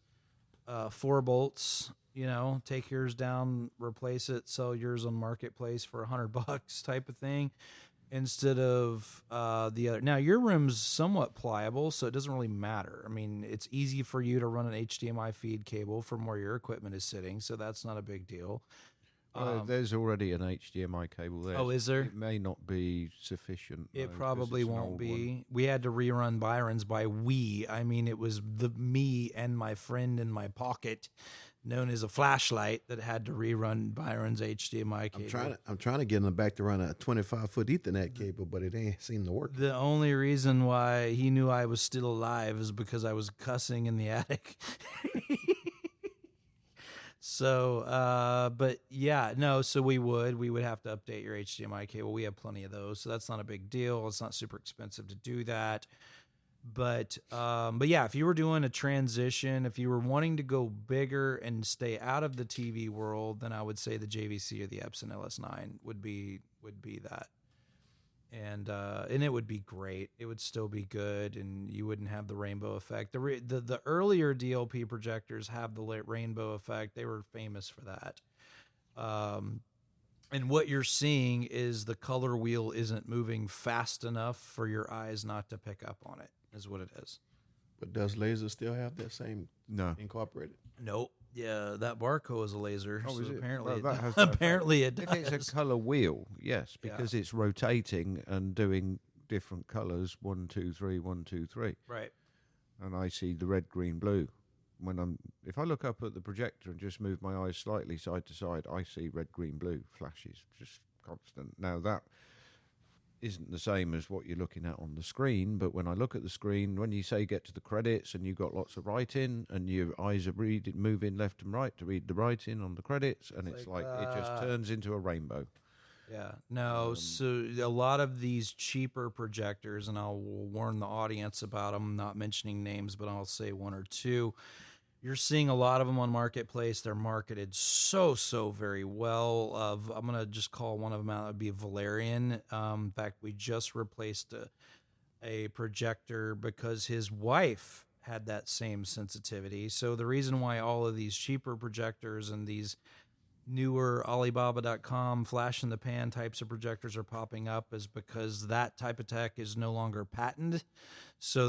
4 bolts. You know, take yours down, replace it, sell yours on marketplace for $100 type of thing, instead of the other. Now your room's somewhat pliable, so it doesn't really matter. I mean, it's easy for you to run an HDMI feed cable from where your equipment is sitting, so that's not a big deal. There's already an HDMI cable there. Oh, is there? It may not be sufficient. It though, 'cause probably it's an won't old be. one. We had to rerun Byron's by we. I mean, it was me and my friend in my pocket, known as a flashlight, that had to rerun Byron's HDMI cable. I'm trying to get him back to run a 25-foot Ethernet cable, but it ain't seem to work. The only reason why he knew I was still alive is because I was cussing in the attic. So, but yeah, no, so we would have to update your HDMI cable. We have plenty of those, so that's not a big deal. It's not super expensive to do that. But yeah, if you were doing a transition, if you were wanting to go bigger and stay out of the TV world, then I would say the JVC or the Epson LS9 would be that. And it would be great. It would still be good, and you wouldn't have the rainbow effect. The earlier DLP projectors have the rainbow effect. They were famous for that. And what you're seeing is the color wheel isn't moving fast enough for your eyes not to pick up on it, is what it is. But does laser still have that same incorporated? Nope. Yeah, that Barco is a laser. Oh, so is it? apparently, Well, that it, has no apparently it If does. it's a colour wheel, yes, because it's rotating and doing different colours, 1, 2, 3, 1, 2, 3. Right. And I see the red, green, blue. If I look up at the projector and just move my eyes slightly side to side, I see red, green, blue flashes, just constant. Now that isn't the same as what you're looking at on the screen, but when I look at the screen, when you say get to the credits and you've got lots of writing and your eyes are moving left and right to read the writing on the credits, and it's like it just turns into a rainbow. Yeah, no, so a lot of these cheaper projectors, and I'll warn the audience about them, not mentioning names, but I'll say one or two. You're seeing a lot of them on Marketplace. They're marketed so very well. I'm going to just call one of them out. It would be Valerian. In fact, we just replaced a projector because his wife had that same sensitivity. So the reason why all of these cheaper projectors and these newer Alibaba.com flash in the pan types of projectors are popping up is because that type of tech is no longer patented. So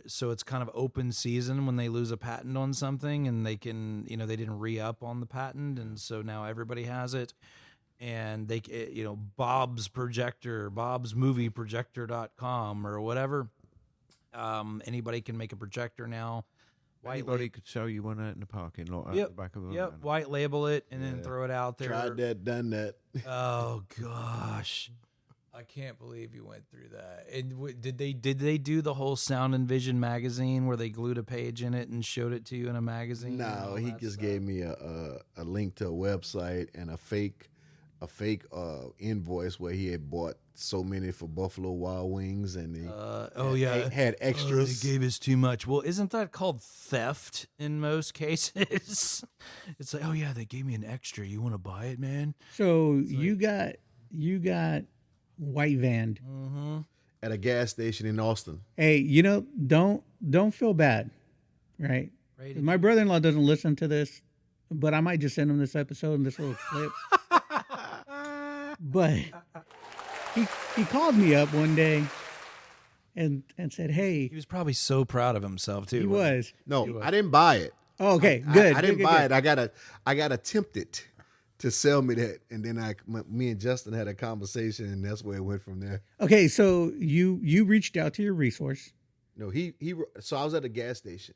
so it's kind of open season when they lose a patent on something, and they can, they didn't re-up on the patent, and so now everybody has it. And they, Bob's movieprojector.com or whatever. Anybody can make a projector now. Anybody could sell you one out in the parking lot at the back of a van. White label it and then throw it out there. Tried that, done that. Oh gosh, I can't believe you went through that. And did they do the whole Sound and Vision magazine where they glued a page in it and showed it to you in a magazine? No, he just gave me a link to a website and a fake invoice where he had bought so many for Buffalo Wild Wings, and he had extras. They gave us too much. Well, isn't that called theft in most cases? It's like, oh yeah, they gave me an extra. You want to buy it, man? So you got white vanned At a gas station in Austin. Hey, don't feel bad, right? My brother-in-law doesn't listen to this, but I might just send him this episode and this little clip. But he called me up one day and said, "Hey." He was probably so proud of himself too. He was. No, I didn't buy it. Oh, okay, good. I didn't good, buy good. it. I gotta tempt it. to sell me that, and then me and Justin had a conversation, and that's where it went from there. Okay, so you reached out to your resource. No, he. So I was at a gas station,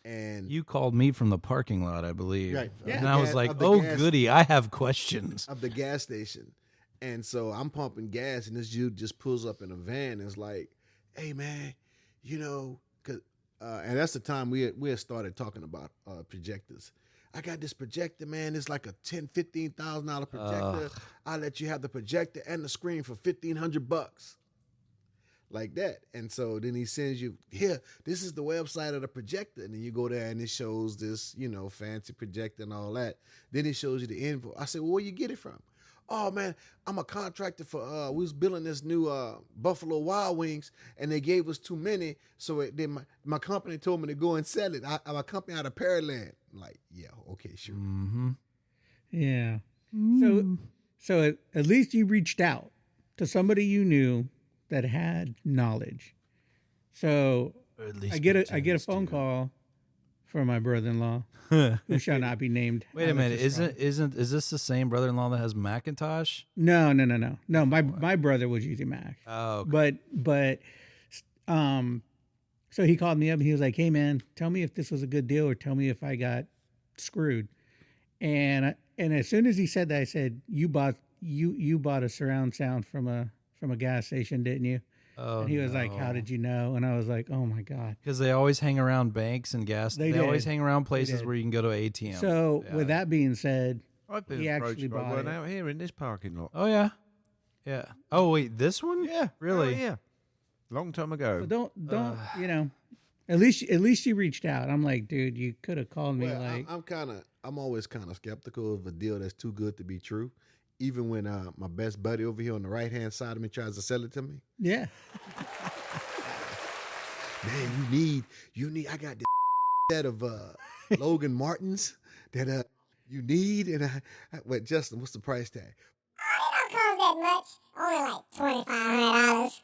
and You called me from the parking lot, I believe. Right. And I was Of like, the oh, gas- goody, I have questions. of the gas station, and so I'm pumping gas, and this dude just pulls up in a van and is like, "Hey, man, you know, and that's the time we had started talking about projectors. I got this projector, man. It's like a $15,000 projector. I'll let you have the projector and the screen for $1,500, like that." And so then he sends you, "Here, this is the website of the projector," and then you go there and it shows this, fancy projector and all that. Then it shows you the info. I said, "Well, where you get it from?" "Oh man, I'm a contractor for we was building this new Buffalo Wild Wings, and they gave us too many, so then my company told me to go and sell it. My company out of Pearland." I'm like, yeah, okay, sure. Mm-hmm. Yeah. So at least you reached out to somebody you knew that had knowledge. So Or at least I get a pretends phone to. call from my brother-in-law, who shall not be named. Wait a minute, Alex Estrada. is this the same brother-in-law that has Macintosh? No. My brother was using Mac. Oh, okay. But so he called me up and he was like, "Hey man, tell me if this was a good deal or tell me if I got screwed." And as soon as he said that, I said, "You bought a surround sound from a gas station, didn't you?" Oh, And he was like, "How did you know?" And I was like, "Oh my god." Because they always hang around banks and gas. They They always did. hang around places did. where you can go to ATM. So Yeah. with that being said, I've been He approached actually by bought one it. out here in this parking lot. Oh yeah, yeah. Oh wait, this one? Yeah, Really? oh, yeah, long time ago. so don't at least you reached out. I'm like, dude, you could have called me. Well, like, I'm always kind of skeptical of a deal that's too good to be true. Even when my best buddy over here on the right hand side of me tries to sell it to me, yeah, man, you need. I got this set of Logan Martins that you need, and wait, Justin, what's the price tag? It don't cost that much. Only like $2,500.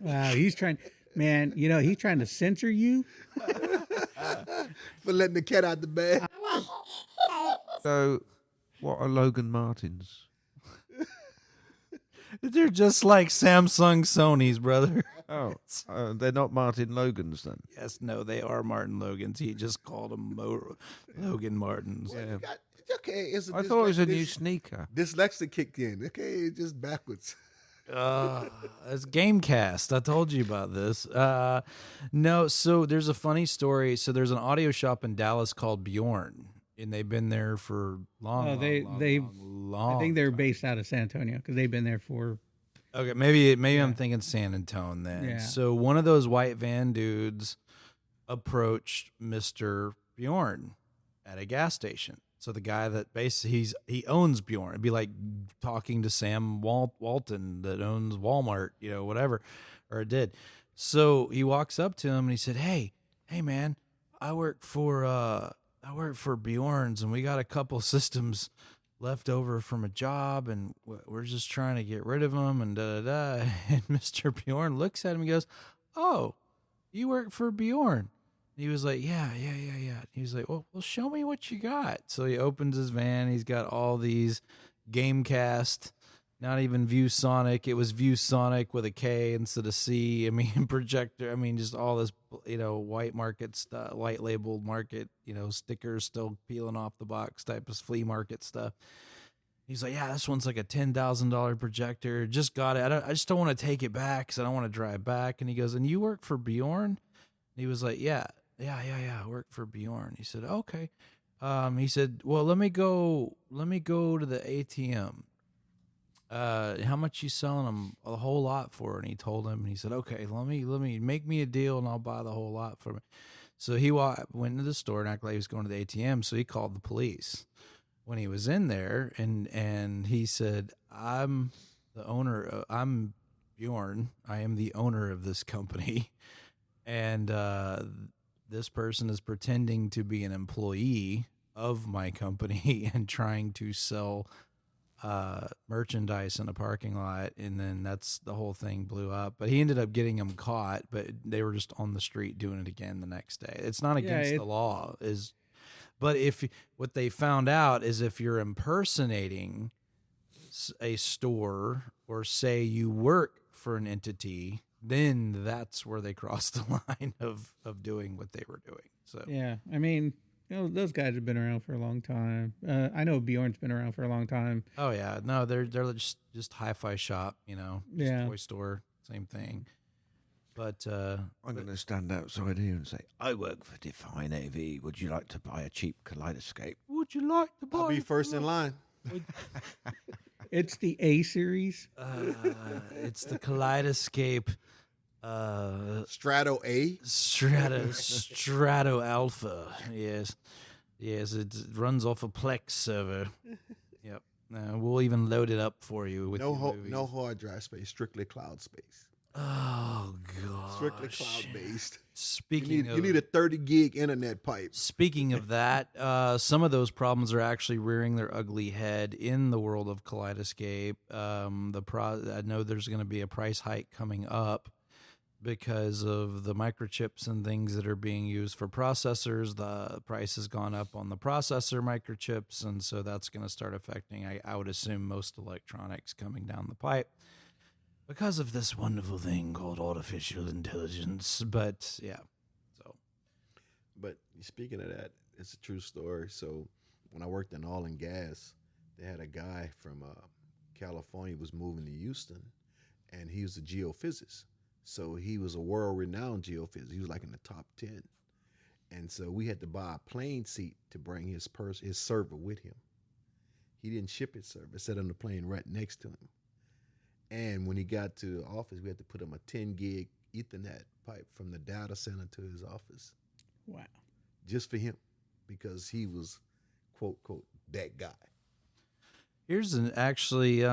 wow, he's trying. Man, he's trying to censor you. For letting the cat out the bag. So, what are Logan Martins? They're just like Samsung Sony's, brother. Oh, they're not Martin Logans then. Yes, no, they are Martin Logans. He just called them Logan Martins. Yeah. Okay, it's I thought it was a new sneaker. Dyslexic kicked in. Okay, it's just backwards. It's Gamecast. I told you about this. No, so there's a funny story. So there's an audio shop in Dallas called Bjorn, and they've been there for long. Oh, long I think they're time. based out of San Antonio because they've been there for. Okay, maybe I'm thinking San Antonio then. Yeah. So one of those white van dudes approached Mr. Bjorn at a gas station. So the guy that basically he owns Bjorn. It'd be like talking to Sam Walton that owns Walmart, whatever, or it did. So he walks up to him and he said, "Hey man, I work for Bjorn's and we got a couple systems left over from a job and we're just trying to get rid of them and da da da." And Mr. Bjorn looks at him and goes, "Oh, you work for Bjorn?" He was like, yeah. He was like, well, show me what you got. So he opens his van. He's got all these Gamecast, not even ViewSonic. It was ViewSonic with a K instead of C. I mean, projector. I mean, just all this, white market stuff, white labeled market, stickers still peeling off the box type of flea market stuff. He's like, yeah, this one's like a $10,000 projector. Just got it. I just don't want to take it back because I don't want to drive back. And he goes, and you work for Bjorn? He was like, yeah, I work for Bjorn. He said, okay. He said, well, let me go to the ATM. How much you selling them a whole lot for? And he told him, and he said, okay, let me make me a deal and I'll buy the whole lot from it. So he went into the store and acted like he was going to the ATM. So he called the police when he was in there. And he said, I'm Bjorn. I am the owner of this company. And this person is pretending to be an employee of my company and trying to sell merchandise in a parking lot. And then the whole thing blew up. But he ended up getting them caught, but they were just on the street doing it again the next day. It's not against the law. But if what they found out is if you're impersonating a store or say you work for an entity, then that's where they crossed the line of doing what they were doing. So Yeah, I mean, those guys have been around for a long time. I know Bjorn's been around for a long time. oh yeah, no, they're just hi-fi shop, just Yeah. toy store, same thing. But I'm going to stand outside here and say, I work for Define AV. Would you like to buy a cheap kaleidoscope? would you like to buy? I'll be first in line. It's the A series. It's the Kaleidoscape Strato A. Strato Alpha. Yes, it runs off a Plex server. Yep. We'll even load it up for you with No hard drive space, strictly cloud space. Oh god. Strictly cloud based. Speaking You need a 30 gig internet pipe. Speaking of that, some of those problems are actually rearing their ugly head in the world of Kaleidoscape. I know there's going to be a price hike coming up because of the microchips and things that are being used for processors. The price has gone up on the processor microchips, and so that's going to start affecting, I would assume, most electronics coming down the pipe because of this wonderful thing called artificial intelligence. But yeah, so. But speaking of that, it's a true story. So when I worked in oil and gas, they had a guy from California was moving to Houston, and he was a geophysicist. So he was a world-renowned geophysicist. He was like in the top 10. And so we had to buy a plane seat to bring his server with him. He didn't ship his server, sat on the plane right next to him. And when he got to the office, we had to put him a 10 gig Ethernet pipe from the data center to his office. Wow. Just for him, because he was, quote, quote, that guy. Here's an actually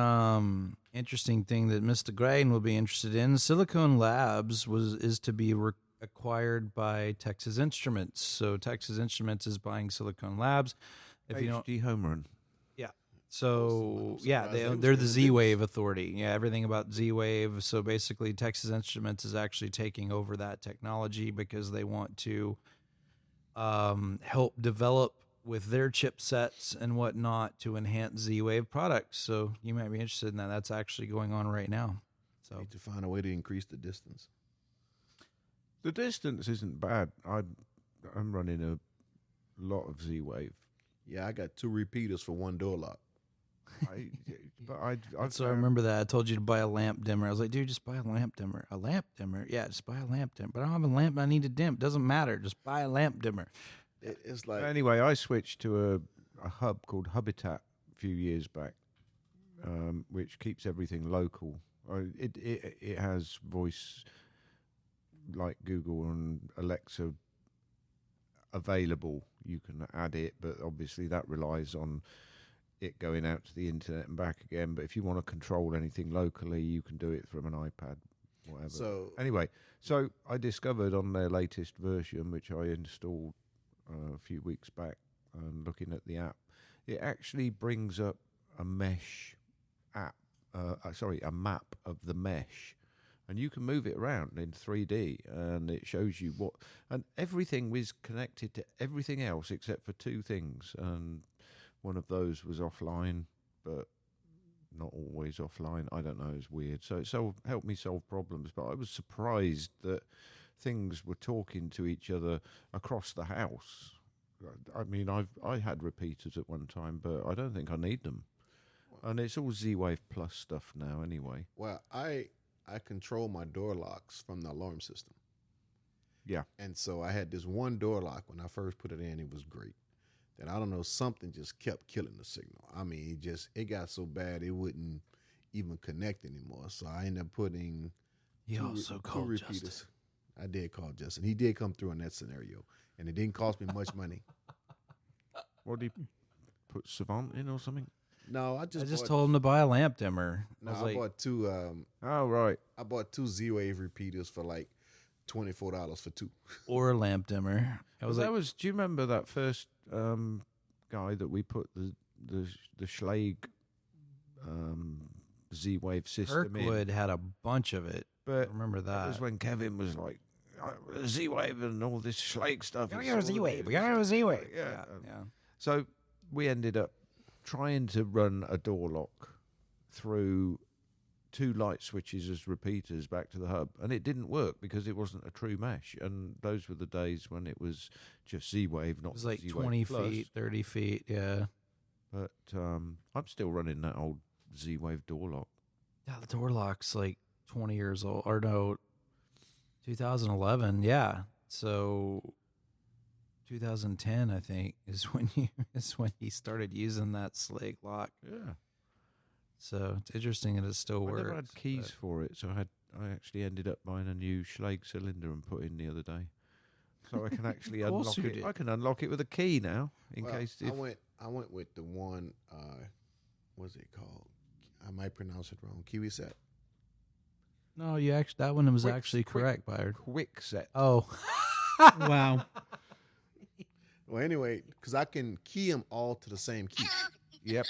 interesting thing that Mr. Graydon will be interested in. Silicon Labs is to be acquired by Texas Instruments. So Texas Instruments is buying Silicon Labs. If you don't, HD home run. yeah. So yeah, they're the Z-Wave authority. Yeah, everything about Z-Wave. So basically, Texas Instruments is actually taking over that technology because they want to help develop with their chipsets and whatnot to enhance Z-Wave products. So you might be interested in that. That's actually going on right now. So Need to find a way to increase the distance. The distance isn't bad. I'm running a lot of Z-Wave. Yeah, I got 2 repeaters for 1 door lock. So I remember that I told you to buy a lamp dimmer. I was like, dude, just buy a lamp dimmer. A lamp dimmer? Yeah, just buy a lamp dimmer. But I don't have a lamp I need to dim. Doesn't matter. Just buy a lamp dimmer. It's like Anyway, I switched to a hub called Habitat a few years back, which keeps everything local. It has voice like Google and Alexa available. You can add it, but obviously that relies on it going out to the internet and back again. But if you want to control anything locally, you can do it from an iPad, whatever. So Anyway, so I discovered on their latest version, which I installed a few weeks back, and looking at the app, it actually brings up a mesh app, a map of the mesh, and you can move it around in 3D, and it shows you and everything was connected to everything else except for 2 things, and one of those was offline, but not always offline. I don't know, it's weird. So it helped me solve problems, but I was surprised that things were talking to each other across the house. I mean, I had repeaters at one time, but I don't think I need them. And it's all Z-Wave Plus stuff now anyway. Well, I control my door locks from the alarm system. Yeah. And so I had this one door lock when I first put it in. It was great. Then I don't know, something just kept killing the signal. I mean, it got so bad it wouldn't even connect anymore. So I ended up putting You 2 also 2 called repeaters. Justin. I did call Justin. He did come through in that scenario, and it didn't cost me much money. What did he put Savant in or something? No, I just told him to buy a lamp dimmer. No, I was I like, bought 2. Oh, right. I bought 2 Z-Wave repeaters for like $24 for 2. or a lamp dimmer. I was like, Do you remember that first guy that we put the Schlage Z-Wave system in? Kirkwood had a bunch of it. But I remember that was that. when Kevin was like, Z-Wave and all this Schlage stuff. We It's got all a of Z-Wave. it. We got a Z-Wave. Yeah. Yeah. So we ended up trying to run a door lock through 2 light switches as repeaters back to the hub, and it didn't work because it wasn't a true mesh. And those were the days when it was just Z-Wave, not It was like Z-Wave 20 Plus. feet, 30 feet. Yeah. But I'm still running that old Z-Wave door lock. Yeah, the door lock's like 20 years old. Or no, 2011. Yeah. So 2010, I think, is when he started using that Slake lock. Yeah. So it's interesting that it still I works. never had keys for it, so I actually ended up buying a new Schlage cylinder and put in the other day. So I can actually Of course unlock you it. did. I can unlock it with a key now, in Well, case. I went with the one. What's it called? I might pronounce it wrong. Kiwi set. No, you actually that one was Quick- actually quick- correct, Byard. Quick set. Oh, Wow. Well, anyway, because I can key them all to the same key. Yep.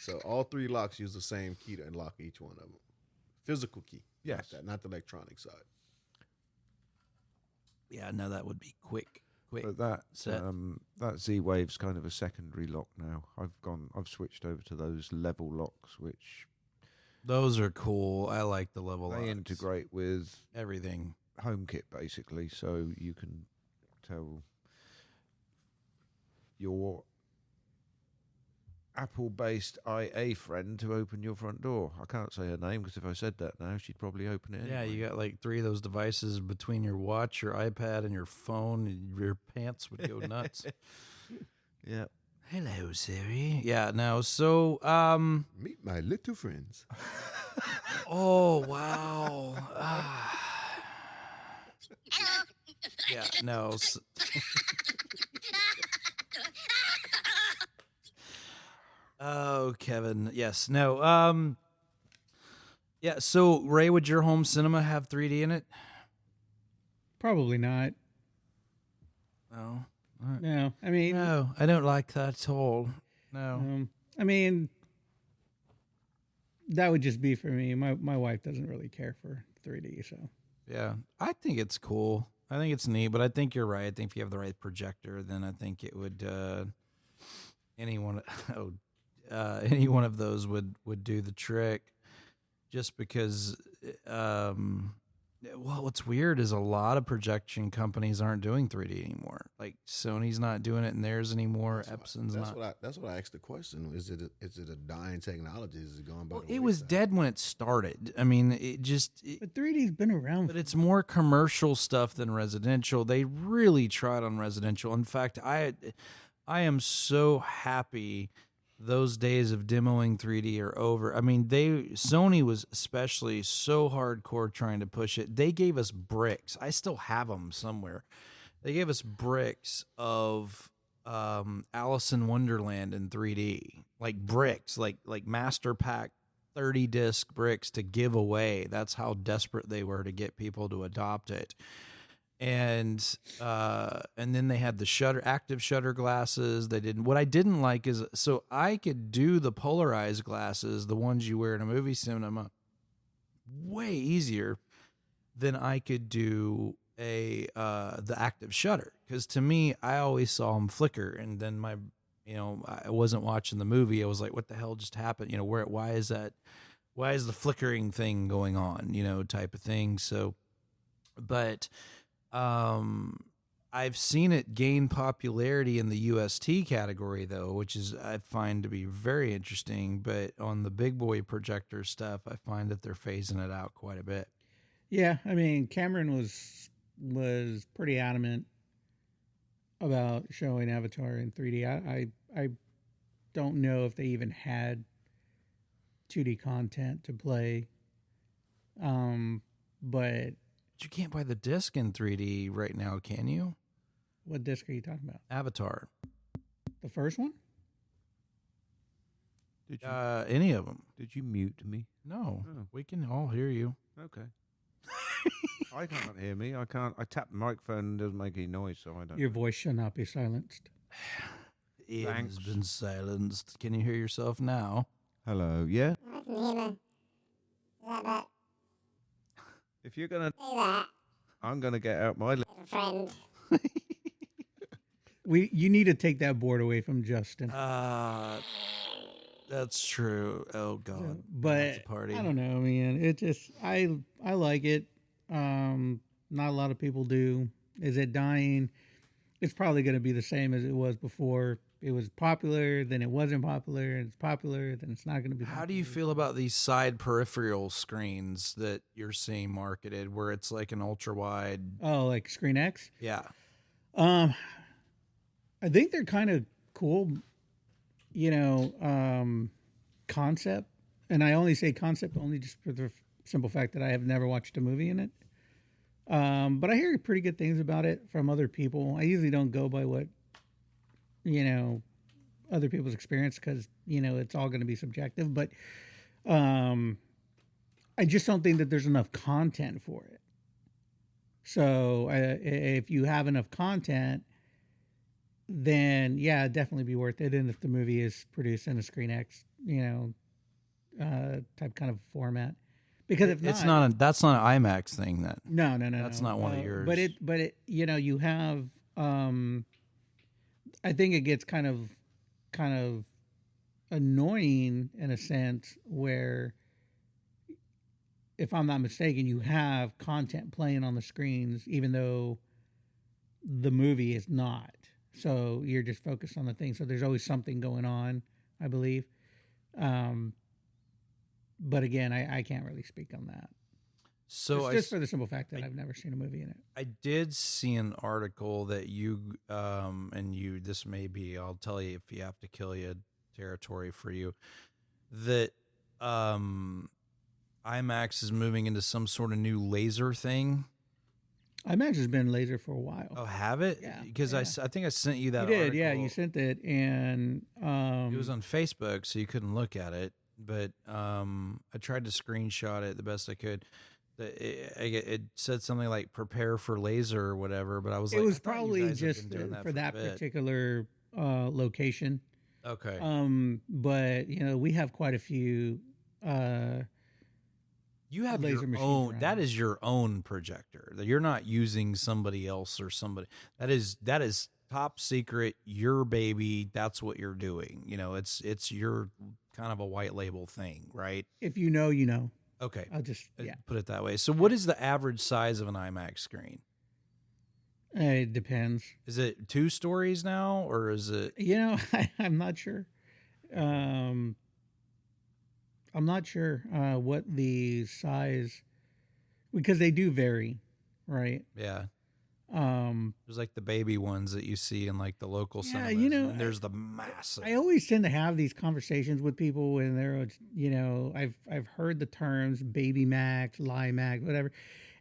So all 3 locks use the same key to unlock each one of them. Physical key. Yes. Not the electronic side. yeah. No, that would be quick. But that set. that Z-Wave's kind of a secondary lock now. I've switched over to those level locks, which Those are cool. I like the level. they locks. integrate with everything. HomeKit basically, so you can tell your Apple-based IA friend to open your front door. I can't say her name because if I said that now, she'd probably open it. Yeah, anyway. you got like 3 of those devices between your watch, your iPad, and your phone. And your pants would go nuts. Yeah. Hello, Siri. Yeah. No. So, Meet my little friends. oh wow. Yeah. No. Oh, Kevin. Yes. No. Yeah. So, Ray, would your home cinema have 3D in it? Probably not. No. No. I mean, No, I don't like that at all. No. I mean, that would just be for me. My wife doesn't really care for 3D, so Yeah, I think it's cool. I think it's neat, but I think you're right. I think if you have the right projector, then I think it would any one of those would do the trick. Just because, well, what's weird is a lot of projection companies aren't doing 3D anymore. Like Sony's not doing it in theirs anymore. Epson's not. That's what I asked the question. Is it a dying technology? Is it going by the It was wayside? dead when it started. I mean, but 3D's been around. But it's more commercial stuff than residential. They really tried on residential. In fact, I am so happy those days of demoing 3D are over. I mean, Sony was especially so hardcore trying to push it. They gave us bricks. I still have them somewhere. They gave us bricks of Alice in Wonderland in 3D, like bricks, like Master Pack 30 disc bricks to give away. That's how desperate they were to get people to adopt it. And then they had the active shutter glasses. What I didn't like is, so I could do the polarized glasses, the ones you wear in a movie cinema, way easier than I could do the active shutter. Because to me, I always saw them flicker, and then I wasn't watching the movie. I was like, what the hell just happened? Why is that? Why is the flickering thing going on? Type of thing. So, but I've seen it gain popularity in the UST category, though, which is I find to be very interesting. But on the big boy projector stuff, I find that they're phasing it out quite a bit. Yeah, I mean, Cameron was pretty adamant about showing Avatar in 3D. I don't know if they even had 2D content to play, but you can't buy the disc in 3D right now, can you? What disc are you talking about? Avatar. The first one? Did you Any of them? did you mute me? No, Oh. we can all hear you. Okay. I can't hear me. I can't. I tap the microphone and it doesn't make any noise, so I don't. Your voice shall not be silenced. It Thanks. has been silenced. Can you hear yourself now? Hello. Yeah. I can hear them. Is that better? If you're gonna Say that. I'm going to get out my. Friend. You need to take that board away from Justin. That's true. Oh God, But That's a party. I don't know, man. It just I like it. Not a lot of people do. Is it dying? It's probably going to be the same as it was before. It was popular, then it wasn't popular, and it's popular, then it's not going to be. How do you feel about these side peripheral screens that you're seeing marketed, where it's like an ultra wide? Oh, like Screen X? Yeah. I think they're kind of cool, concept. And I only say concept only just for the simple fact that I have never watched a movie in it. But I hear pretty good things about it from other people. I usually don't go by what, other people's experience because, it's all going to be subjective. But I just don't think that there's enough content for it. So if you have enough content, then yeah, it'd definitely be worth it. And if the movie is produced in a Screen X, type kind of format, because if It's not, that's not an IMAX thing then. no, That's not one of yours. But it, you have, I think it gets kind of annoying in a sense where, if I'm not mistaken, you have content playing on the screens, even though the movie is not. So you're just focused on the thing. So there's always something going on, I believe. But again, I can't really speak on that. So Just for the simple fact that I've never seen a movie in it. I did see an article that you this may be, I'll tell you if you have to kill you territory for you, that IMAX is moving into some sort of new laser thing. IMAX has been laser for a while. Oh, have it? Yeah, Because yeah. I think I sent you that You did, article. yeah. You sent it, and It was on Facebook, so you couldn't look at it. But I tried to screenshot it the best I could. It said something like "prepare for laser" or whatever. But I was it like, was I thought you probably guys have just been doing for a that bit. particular location. Okay. But we have quite a few. You have laser your machines own. around. That is your own projector. That you're not using somebody else or somebody. That is top secret. Your baby. That's what you're doing. It's your kind of a white label thing, right? If you know, you know. Okay. I'll just Put it that way. So, what is the average size of an IMAX screen? It depends. Is it 2 stories now, or is it? I'm not sure. I'm not sure what the size, because they do vary, right? Yeah. There's like the baby ones that you see in like the local Yeah, cinemas. And there's the massive. I always tend to have these conversations with people, and they're, I've heard the terms Baby Max, Limax, whatever,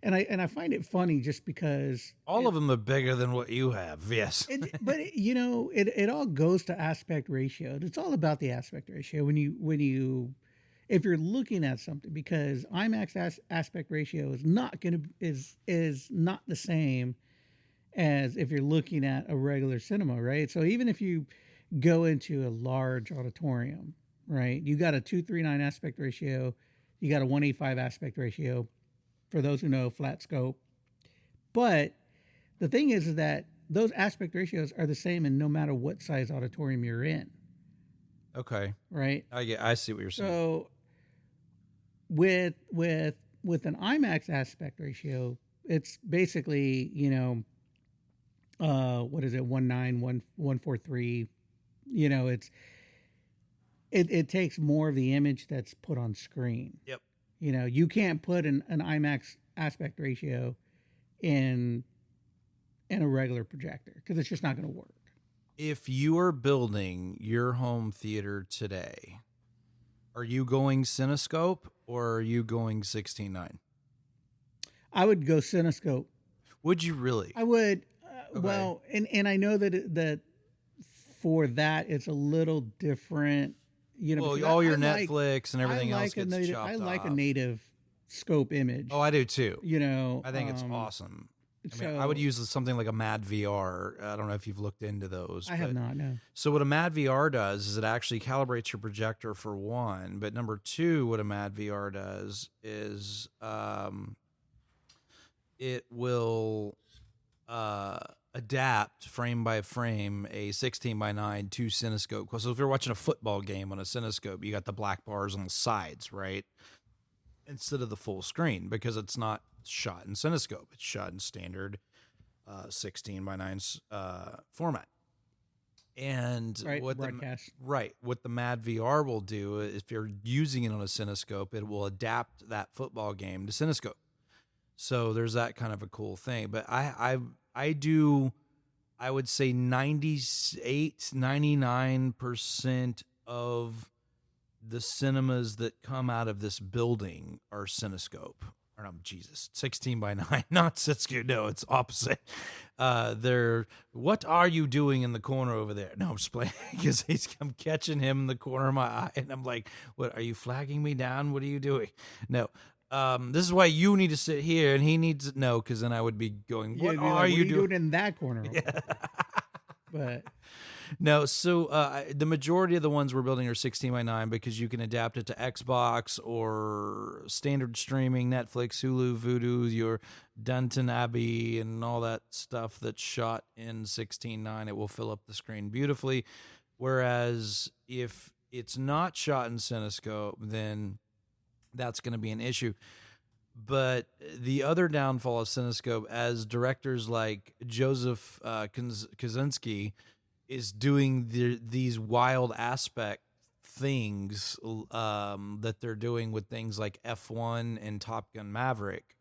and I find it funny just because all of them are bigger than what you have. Yes. It all goes to aspect ratio. It's all about the aspect ratio if you're looking at something, because IMAX aspect ratio is not not the same as if you're looking at a regular cinema, right? So even if you go into a large auditorium, right, you got a 239 aspect ratio, you got a 185 aspect ratio, for those who know, flat scope. But the thing is that those aspect ratios are the same in no matter what size auditorium you're in. Okay. Right? I see what you're saying. So with an IMAX aspect ratio, it's basically, what is it, 1.9, 1.43. It takes more of the image that's put on screen. Yep. You can't put an IMAX aspect ratio in a regular projector because it's just not going to work. If you are building your home theater today, are you going Cinescope or are you going 16:9? I would go Cinescope. Would you really? I would. Okay. Well, and I know that for that it's a little different. Well, all your I Netflix and everything else gets chopped off. I like a native scope image. Oh, I do too. I think it's awesome. I would use something like a Mad VR. I don't know if you've looked into those. I have not, no. So what a Mad VR does is it actually calibrates your projector for one, but number two, what a Mad VR does is it will adapt frame by frame a 16:9 to Cinescope. So if you're watching a football game on a Cinescope, you got the black bars on the sides, right? Instead of the full screen, because it's not shot in Cinescope. It's shot in standard 16:9 format. And Right, what broadcast. what the Mad VR will do, if you're using it on a Cinescope, it will adapt that football game to Cinescope. So there's that kind of a cool thing. But I would say 99% of the cinemas that come out of this building are Cinescope. Or no, Jesus, 16:9, not Cinescope. No, it's opposite. They're, what are you doing in the corner over there? No, I'm just playing because I'm catching him in the corner of my eye, and I'm like, what, are you flagging me down? What are you doing? No. This is why you need to sit here, and he needs to know, because then I would be going, what are you doing in that corner? But no, so the majority of the ones we're building are 16:9 because you can adapt it to Xbox or standard streaming, Netflix, Hulu, Vudu, your Downton Abbey, and all that stuff that's shot in 16:9. It will fill up the screen beautifully. Whereas if it's not shot in Cinescope, then that's going to be an issue. But the other downfall of Cinescope, as directors like Joseph Kosinski is doing these wild aspect things that they're doing with things like F1 and Top Gun Maverick,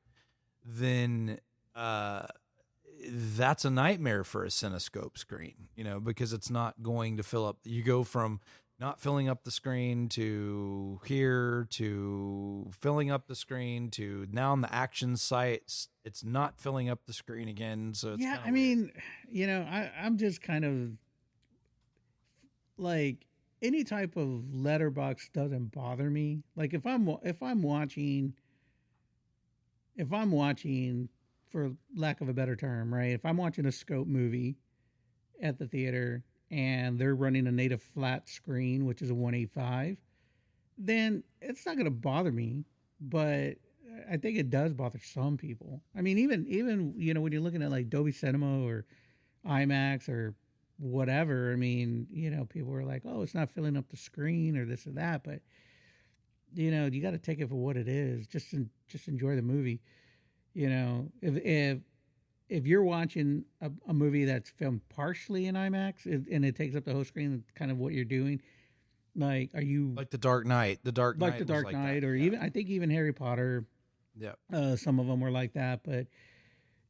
then that's a nightmare for a Cinescope screen, because it's not going to fill up. You go from not filling up the screen to here to filling up the screen to now on the action sites, it's not filling up the screen again. So it's I mean, I'm just kind of like, any type of letterbox doesn't bother me. Like if I'm watching, for lack of a better term, right? If I'm watching a scope movie at the theater and they're running a native flat screen, which is a 185, then it's not going to bother me. But I think it does bother some people. I mean, even when you're looking at like Dolby Cinema or IMAX or whatever, I mean, people are like, oh, it's not filling up the screen or this or that. But you got to take it for what it is. Just enjoy the movie. If you're watching a movie that's filmed partially in IMAX and it takes up the whole screen, that's kind of what you're doing. Like, are you like The Dark Knight? The Dark Knight, like The Dark Knight, or even I think even Harry Potter. Yeah, some of them were like that, but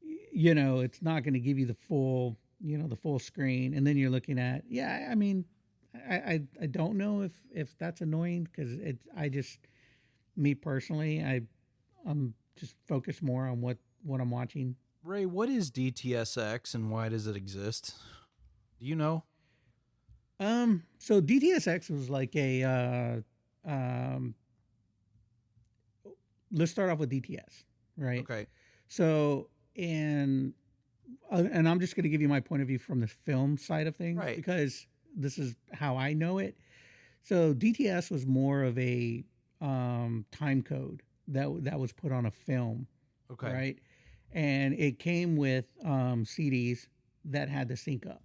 it's not going to give you the full, the full screen. And then you're looking at, I mean, I don't know if that's annoying, because me personally, I'm just focused more on what I'm watching. Ray, what is DTSX and why does it exist? Do you know? So DTSX was like a let's start off with DTS, right? Okay. So and I'm just going to give you my point of view from the film side of things, right, because this is how I know it. So DTS was more of a time code that was put on a film, okay, right? And it came with CDs that had to sync up.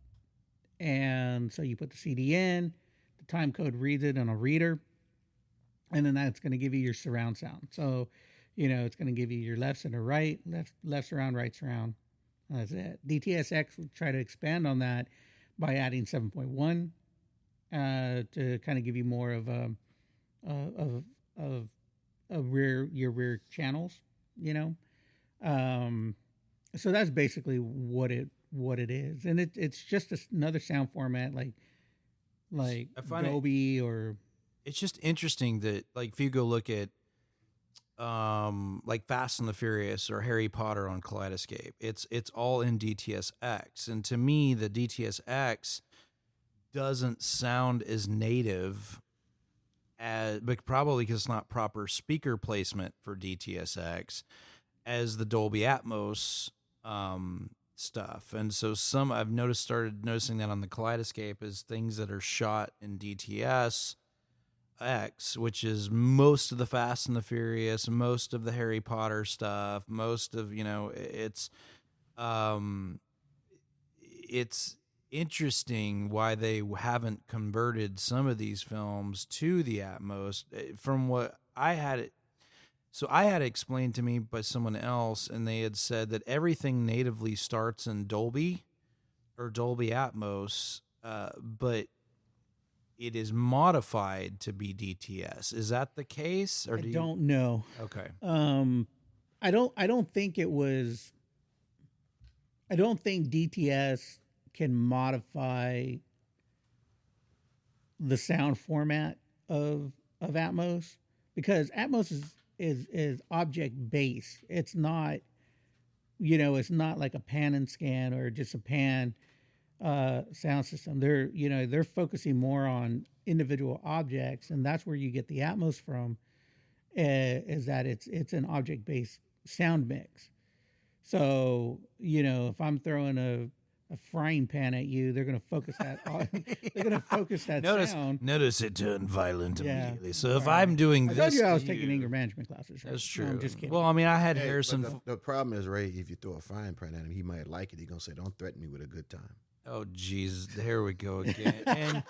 And so you put the CD in, the time code reads it on a reader, and then that's going to give you your surround sound. So, it's going to give you your left, center, right, left surround, right surround. That's it. DTSX will try to expand on that by adding 7.1 to kind of give you more of your rear channels, So that's basically what it is, and it's just another sound format like Dolby or. It's just interesting that, like, if you go look at like Fast and the Furious or Harry Potter on Kaleidoscape, it's all in DTSX, and to me the DTSX doesn't sound as native as, but probably because it's not proper speaker placement for DTSX, as the Dolby Atmos stuff. And so I've started noticing that on the Kaleidoscape is things that are shot in DTS X, which is most of the Fast and the Furious, most of the Harry Potter stuff, most of, it's interesting why they haven't converted some of these films to the Atmos. From what I had it, so I had it explained to me by someone else, and they had said that everything natively starts in Dolby or Dolby Atmos, but it is modified to be DTS. Is that the case? Or I don't know. Okay. I don't think it was. I don't think DTS can modify the sound format of Atmos, because Atmos is object based. It's not, it's not like a pan and scan or just a pan sound system. They're focusing more on individual objects, and that's where you get the Atmos from. Is that it's an object based sound mix. So if I'm throwing a frying pan at you, they're going to focus that. They're going to focus that sound. Notice it turned violent Yeah. immediately. So if I'm doing I this, told you I was to taking you- anger management classes. Right? That's true. No, I'm just kidding. Well, I mean, I had Hey, Harrison. but the problem is, Ray, if you throw a frying pan at him, he might like it. He's gonna say, "Don't threaten me with a good time." Oh, jeez, here we go again.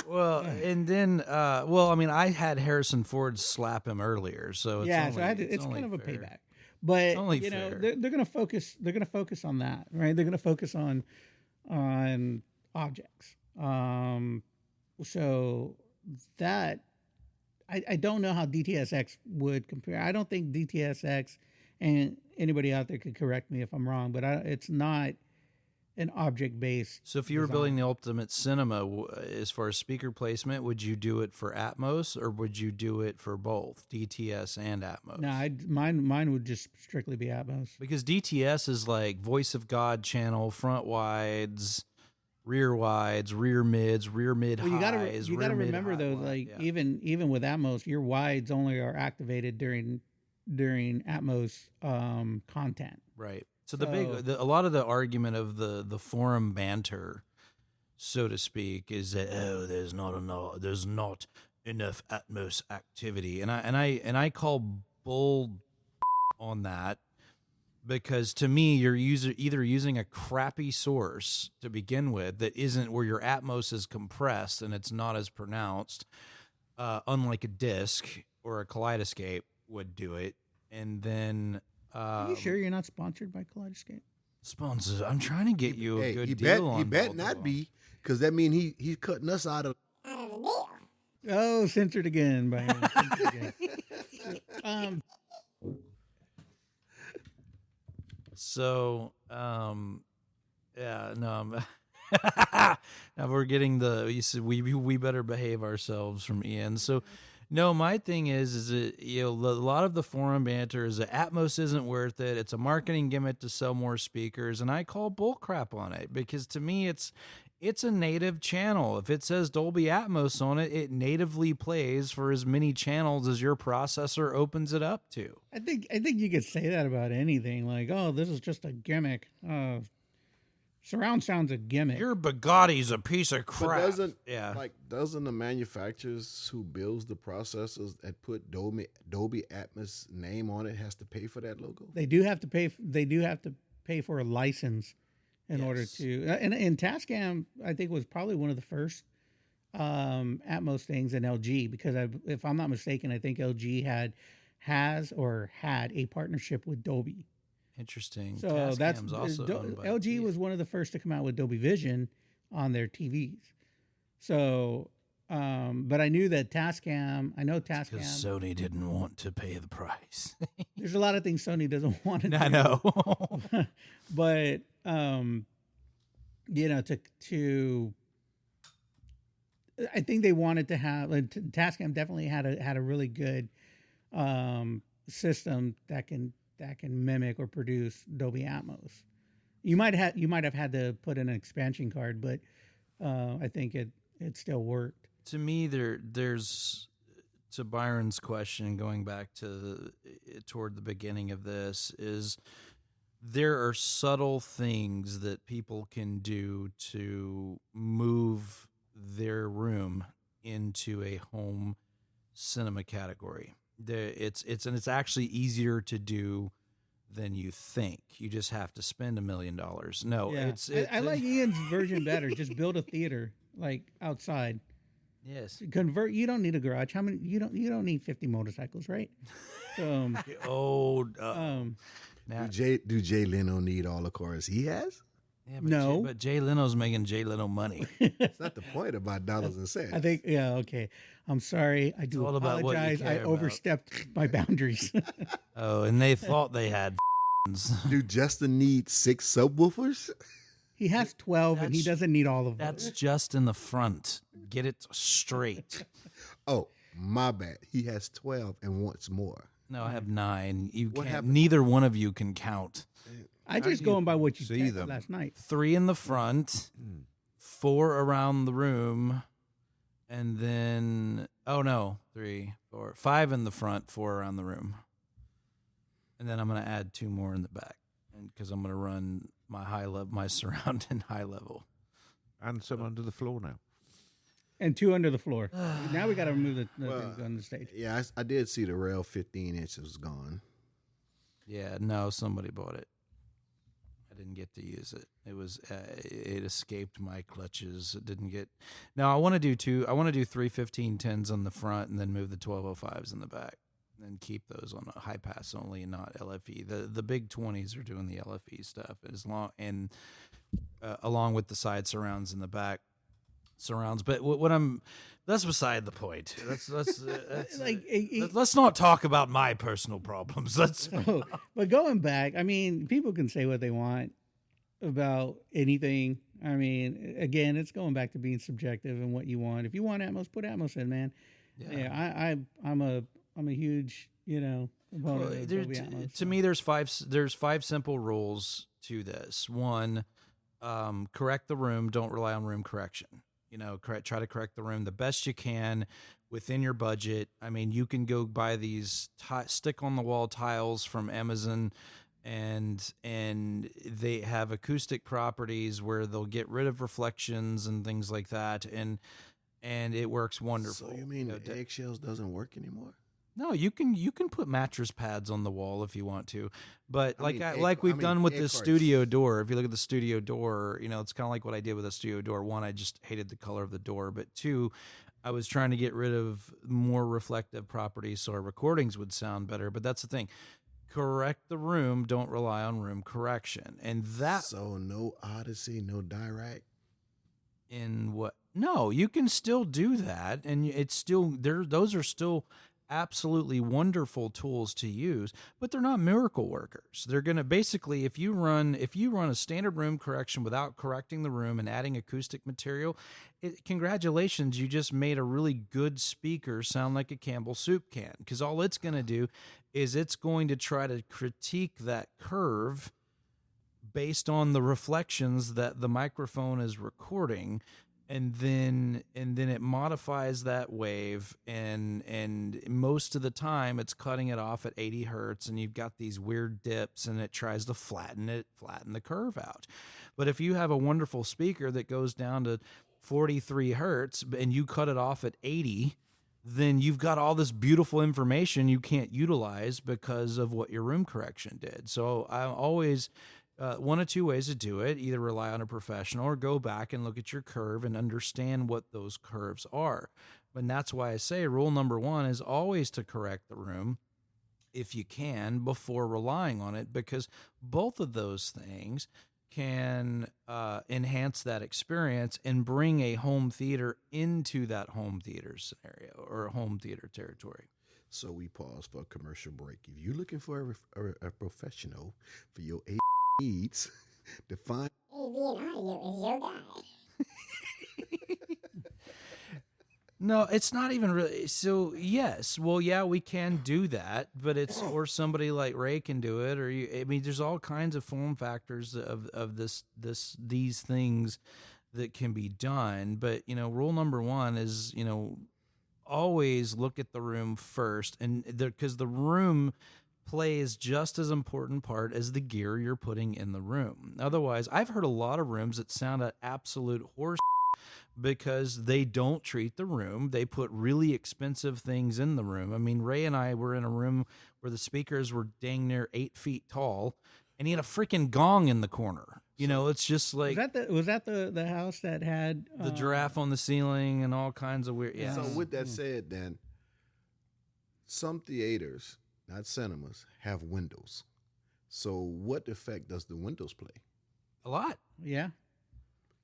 And then I had Harrison Ford slap him earlier, so it's yeah, only, so I had to, it's only kind of a fair. payback. But Only fair. they're going to focus. They're going to focus on that, right? They're going to focus on objects. So that I don't know how DTSX would compare. I don't think DTSX, and anybody out there could correct me if I'm wrong, but it's not an object based. So if you were building the ultimate cinema, as far as speaker placement, would you do it for Atmos or would you do it for both DTS and Atmos? No, mine would just strictly be Atmos. Because DTS is like voice of God channel, front wides, rear mids, rear mid Well, highs. you gotta rear mid remember high though, wide, like yeah. even with Atmos, your wides only are activated during Atmos content. Right. So So- a lot of the argument of the forum banter, so to speak, is that there's not enough Atmos activity, and I call bull on that, because to me you're either using a crappy source to begin with that isn't where your Atmos is compressed and it's not as pronounced, unlike a disc or a Kaleidoscape would do it, and then. Are you sure you're not sponsored by Kaleidoscape? Sponsors, I'm trying to get you a Hey, good he deal on he bet both of not them. be, because that mean he's cutting us out of. Out of the deal. Oh, censored again by him. Censored again. So, yeah, no, now we're getting you said we better behave ourselves from Ian. So, no, my thing is that a lot of the forum banter is that Atmos isn't worth it. It's a marketing gimmick to sell more speakers, and I call bullcrap on it, because to me it's a native channel. If it says Dolby Atmos on it, it natively plays for as many channels as your processor opens it up to. I think you could say that about anything. Like, oh, this is just a gimmick. Surround sound's a gimmick. Your Bugatti's a piece of But crap. doesn't doesn't the manufacturers who builds the processors that put Dolby Atmos name on it has to pay for that logo? They do have to pay. They do have to pay for a license in order Yes. to. And Tascam, I think, was probably one of the first Atmos things in LG, because if I'm not mistaken, I think LG had a partnership with Dolby. Interesting. So Tascam's also owned by LG TF. was one of the first to come out with Dolby Vision on their TVs. So, but I knew that Tascam. I know because Tascam. Sony didn't want to pay the price. There's a lot of things Sony doesn't want to do. I know. But to I think they wanted to have Tascam definitely had a really good system that can mimic or produce Dolby Atmos. You might have had to put in an expansion card, but I think it still worked. To me, there's to Byron's question, going back to toward the beginning of this, is there are subtle things that people can do to move their room into a home cinema category. It's actually easier to do than you think. You just have to spend $1 million. No, Yeah. I like Ian's version better. Just build a theater like outside. yes. Convert. You don't need a garage. How many? You don't need 50 motorcycles, right? So, Now, Do Jay Leno need all the cars he has? yeah, but No. but Jay Leno's making Jay Leno money. It's not the point about dollars and cents. I think. Yeah. Okay. I'm sorry. I do all about what you apologize. I care about. overstepped my boundaries. Oh, and they thought they had. Do Justin need 6 subwoofers? He has 12, and he That's- doesn't need all of them. That's just in the front. Get it straight. Oh, my bad. He has 12 and wants more. No, I have 9. You What can't. happened? Neither one of you can count. I just do you going by what you see said them? last night. 3 in the front, 4 around the room, and then 3, 4, 5 in the front, 4 around the room, and then I'm gonna add 2 more in the back, and because I'm gonna run my surround and high level. And some under the floor now. And 2 under the floor. Now we got to remove the things on the stage. Yeah, I did see the rail 15 inches was gone. Yeah, no, somebody bought it. I didn't get to use it. It was it escaped my clutches. It didn't get. Now I want to do 2. I want to do 3 1510s on the front, and then move the 1205s in the back, and keep those on a high pass only, and not LFE. The big 20s are doing the LFE stuff as long and along with the side surrounds in the back surrounds. But that's beside the point. Let's let's not talk about my personal problems. But going back, I mean, people can say what they want about anything. I mean, again, it's going back to being subjective and what you want. If you want Atmos, put Atmos in, man. Yeah, I'm a huge, opponent of Dolby Atmos. To me, there's 5 simple rules to this. 1, correct the room. Don't rely on room correction. Try to correct the room the best you can within your budget. I mean, you can go buy these stick on the wall tiles from Amazon, and they have acoustic properties where they'll get rid of reflections and things like that, and it works wonderful. So you mean the eggshells doesn't work anymore? No, you can put mattress pads on the wall if you want to, but I we've mean, done with egg the carts. studio door. If you look at the studio door, it's kind of like what I did with the studio door. 1, I just hated the color of the door, but 2, I was trying to get rid of more reflective properties so our recordings would sound better. But that's the thing: correct the room. Don't rely on room correction, and that. So no Odyssey, no Dirac. In what? No, you can still do that, and it's still there. Those are still absolutely wonderful tools to use, but they're not miracle workers. They're going to basically, if you run a standard room correction without correcting the room and adding acoustic material, congratulations, you just made a really good speaker sound like a Campbell soup can, because all it's going to do is it's going to try to critique that curve based on the reflections that the microphone is recording, and then it modifies that wave, and most of the time it's cutting it off at 80 hertz, and you've got these weird dips, and it tries to flatten the curve out. But if you have a wonderful speaker that goes down to 43 hertz and you cut it off at 80, then you've got all this beautiful information you can't utilize because of what your room correction did. So I always 1 of 2 ways to do it: either rely on a professional or go back and look at your curve and understand what those curves are. And that's why I say rule number 1 is always to correct the room if you can before relying on it, because both of those things can enhance that experience and bring a home theater into that home theater scenario or home theater territory. So we pause for a commercial break. If you're looking for a professional for your needs, define. AV and audio is your guy. No, it's not even really. So yes, well, yeah, we can do that, but it's or somebody like Ray can do it, or I mean, there's all kinds of form factors of these things that can be done. But rule number 1 is always look at the room first, and because the room plays just as important part as the gear you're putting in the room. Otherwise, I've heard a lot of rooms that sound at absolute horse, because they don't treat the room. They put really expensive things in the room. I mean, Ray and I were in a room where the speakers were dang near 8 feet tall, and he had a freaking gong in the corner. You know, it's just like Was that the house that had the giraffe on the ceiling and all kinds of weird. Yeah. So with that said, then some theaters, not cinemas, have windows. So what effect does the windows play? A lot. Yeah.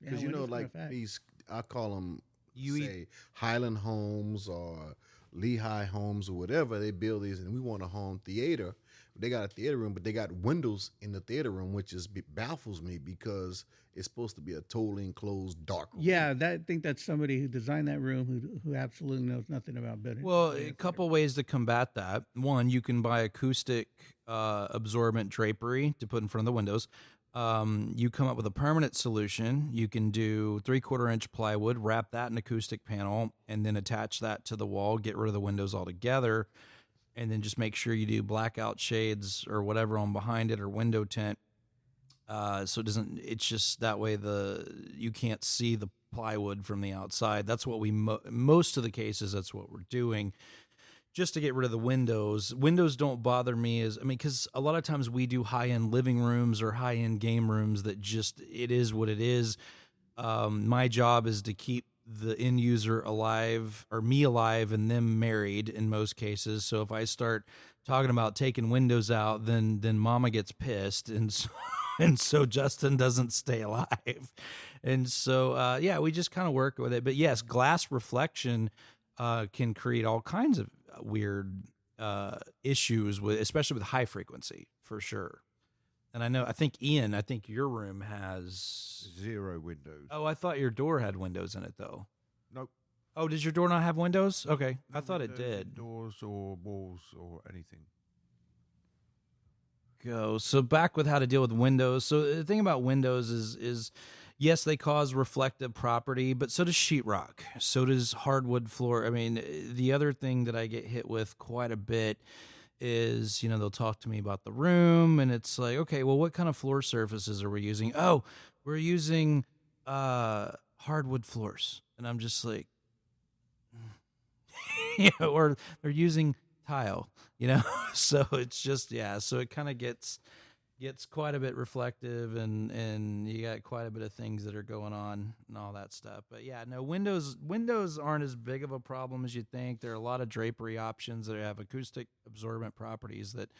Because windows like have effect. these, I call them You say Highland Homes or Lehigh Homes or whatever. They build these, and we want a home theater. They got a theater room, but they got windows in the theater room, which baffles me because it's supposed to be a totally enclosed dark room. Yeah, I think that's somebody who designed that room who absolutely knows nothing about building. Well, a couple ways to combat that. One, you can buy acoustic absorbent drapery to put in front of the windows. You come up with a permanent solution. You can do 3/4 inch plywood, wrap that in acoustic panel, and then attach that to the wall, get rid of the windows altogether, and then just make sure you do blackout shades or whatever on behind it or window tint. So it doesn't, it's just that way you can't see the plywood from the outside. That's what most of the cases, that's what we're doing. Just to get rid of the windows. Windows don't bother me because a lot of times we do high-end living rooms or high-end game rooms that just, it is what it is. My job is to keep the end user alive, or me alive, and them married in most cases. So if I start talking about taking windows out, then mama gets pissed. And so Justin doesn't stay alive. And so, we just kind of work with it. But yes, glass reflection can create all kinds of weird issues especially with high frequency, for sure. And I think Ian, your room has 0 windows. Oh, I thought your door had windows in it though. Nope. Oh, does your door not have windows? Okay. No I thought it windows, did. Doors or walls or anything. Go. So back with how to deal with windows. So the thing about windows is yes, they cause reflective property, but so does sheetrock. So does hardwood floor. I mean, the other thing that I get hit with quite a bit is, they'll talk to me about the room, and it's like, okay, well, what kind of floor surfaces are we using? Oh, we're using hardwood floors. And I'm just like, or they're using tile, so it's just, so it kind of gets quite a bit reflective, and you got quite a bit of things that are going on and all that stuff. But no, windows aren't as big of a problem as you think. There are a lot of drapery options that have acoustic absorbent properties that,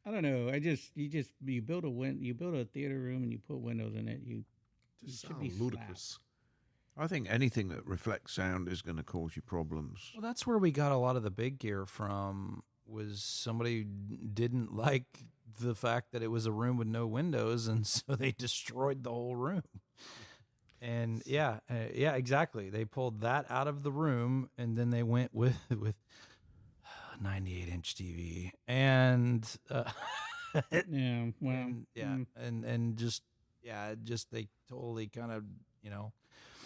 I don't know. You build a theater room and you put windows in it. You should be ludicrous. I think anything that reflects sound is going to cause you problems. well, that's where we got a lot of the big gear from. Was somebody didn't like the fact that it was a room with no windows, and so they destroyed the whole room. And exactly. They pulled that out of the room, and then they went with 98-inch TV, and just they totally kind of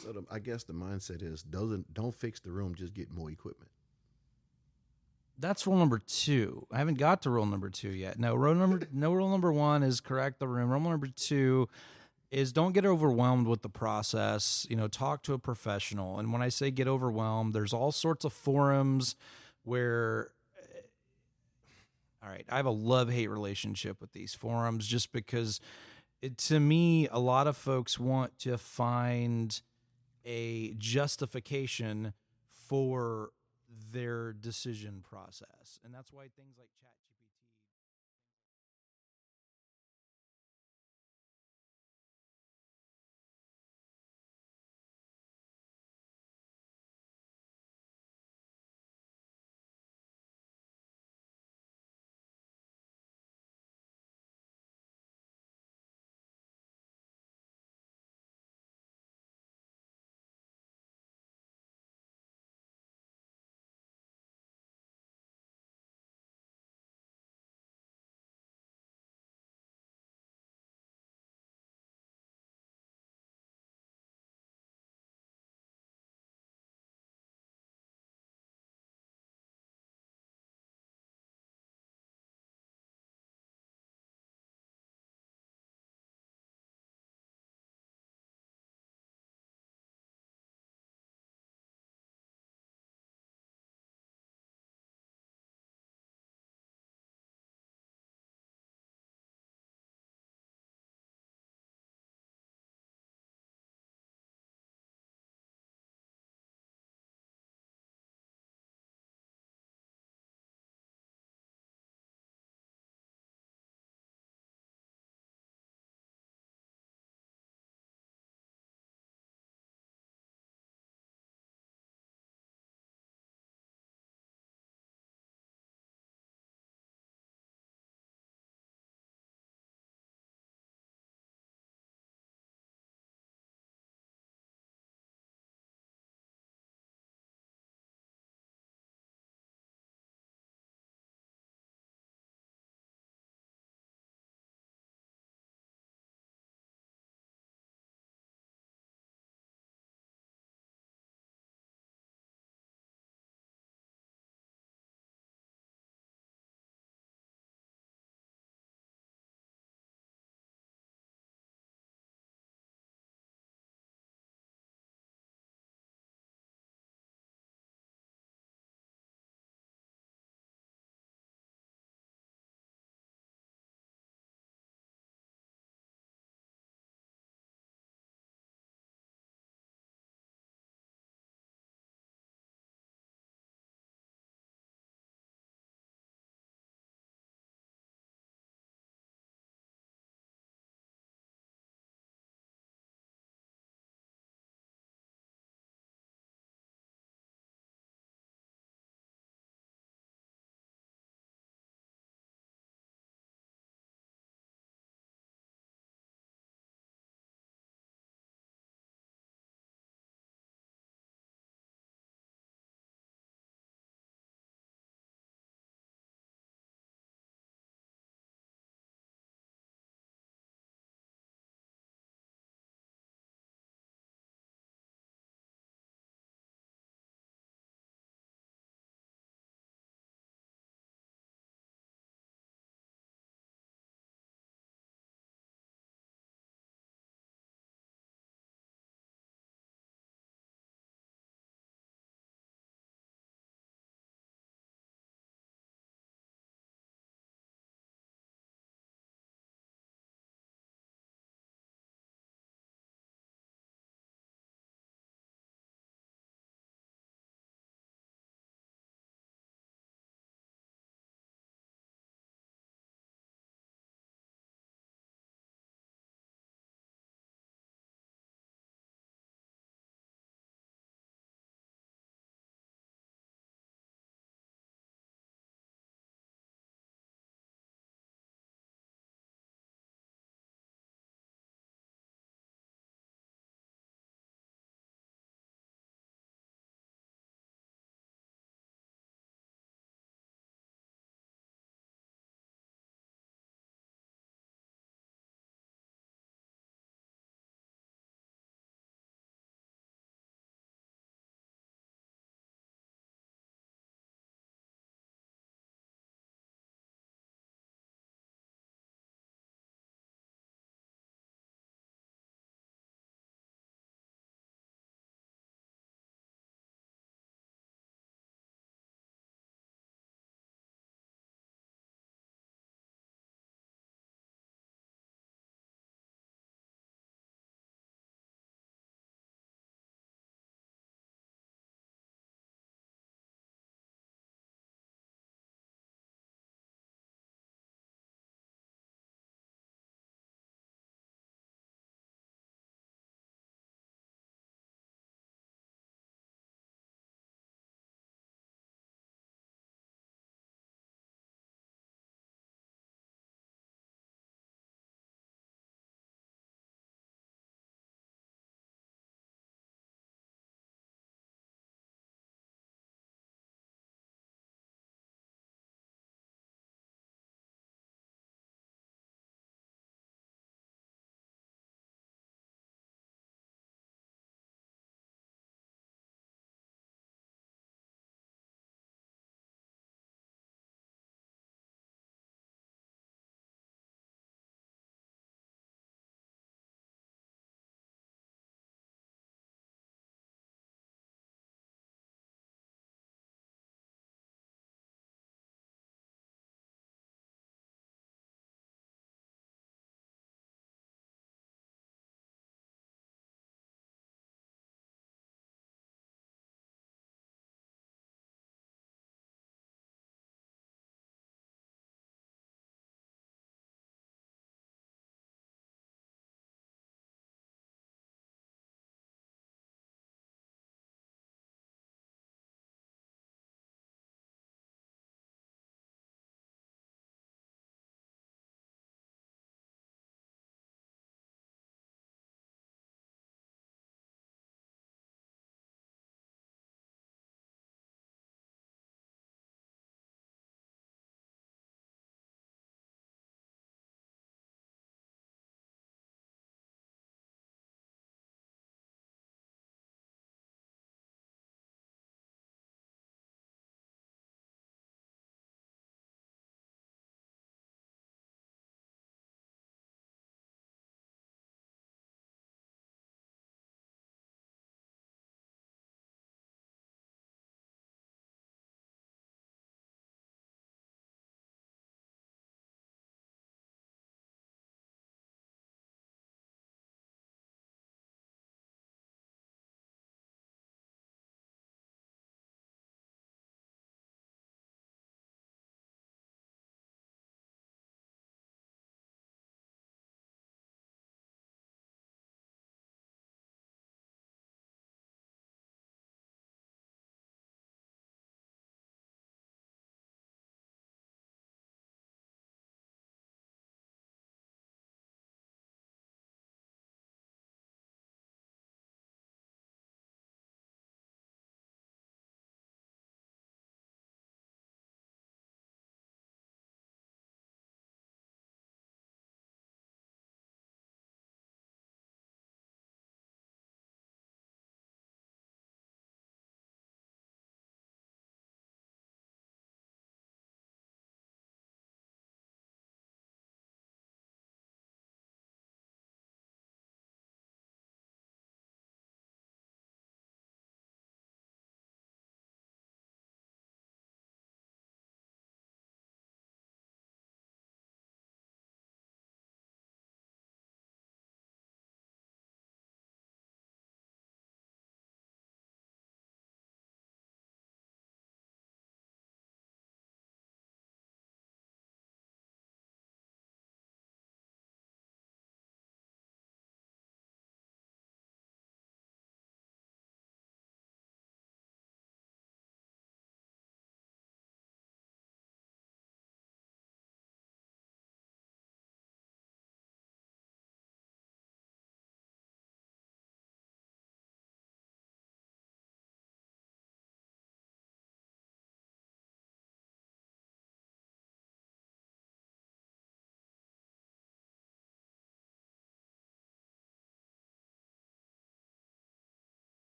So I guess the mindset is don't fix the room, just get more equipment. That's rule number 2. I haven't got to rule number 2 yet. No, rule number 1 is correct the room. Rule number 2 is don't get overwhelmed with the process. Talk to a professional. And when I say get overwhelmed, there's all sorts of forums where, all right, I have a love-hate relationship with these forums just because to me, a lot of folks want to find a justification for their decision process. And that's why things like chat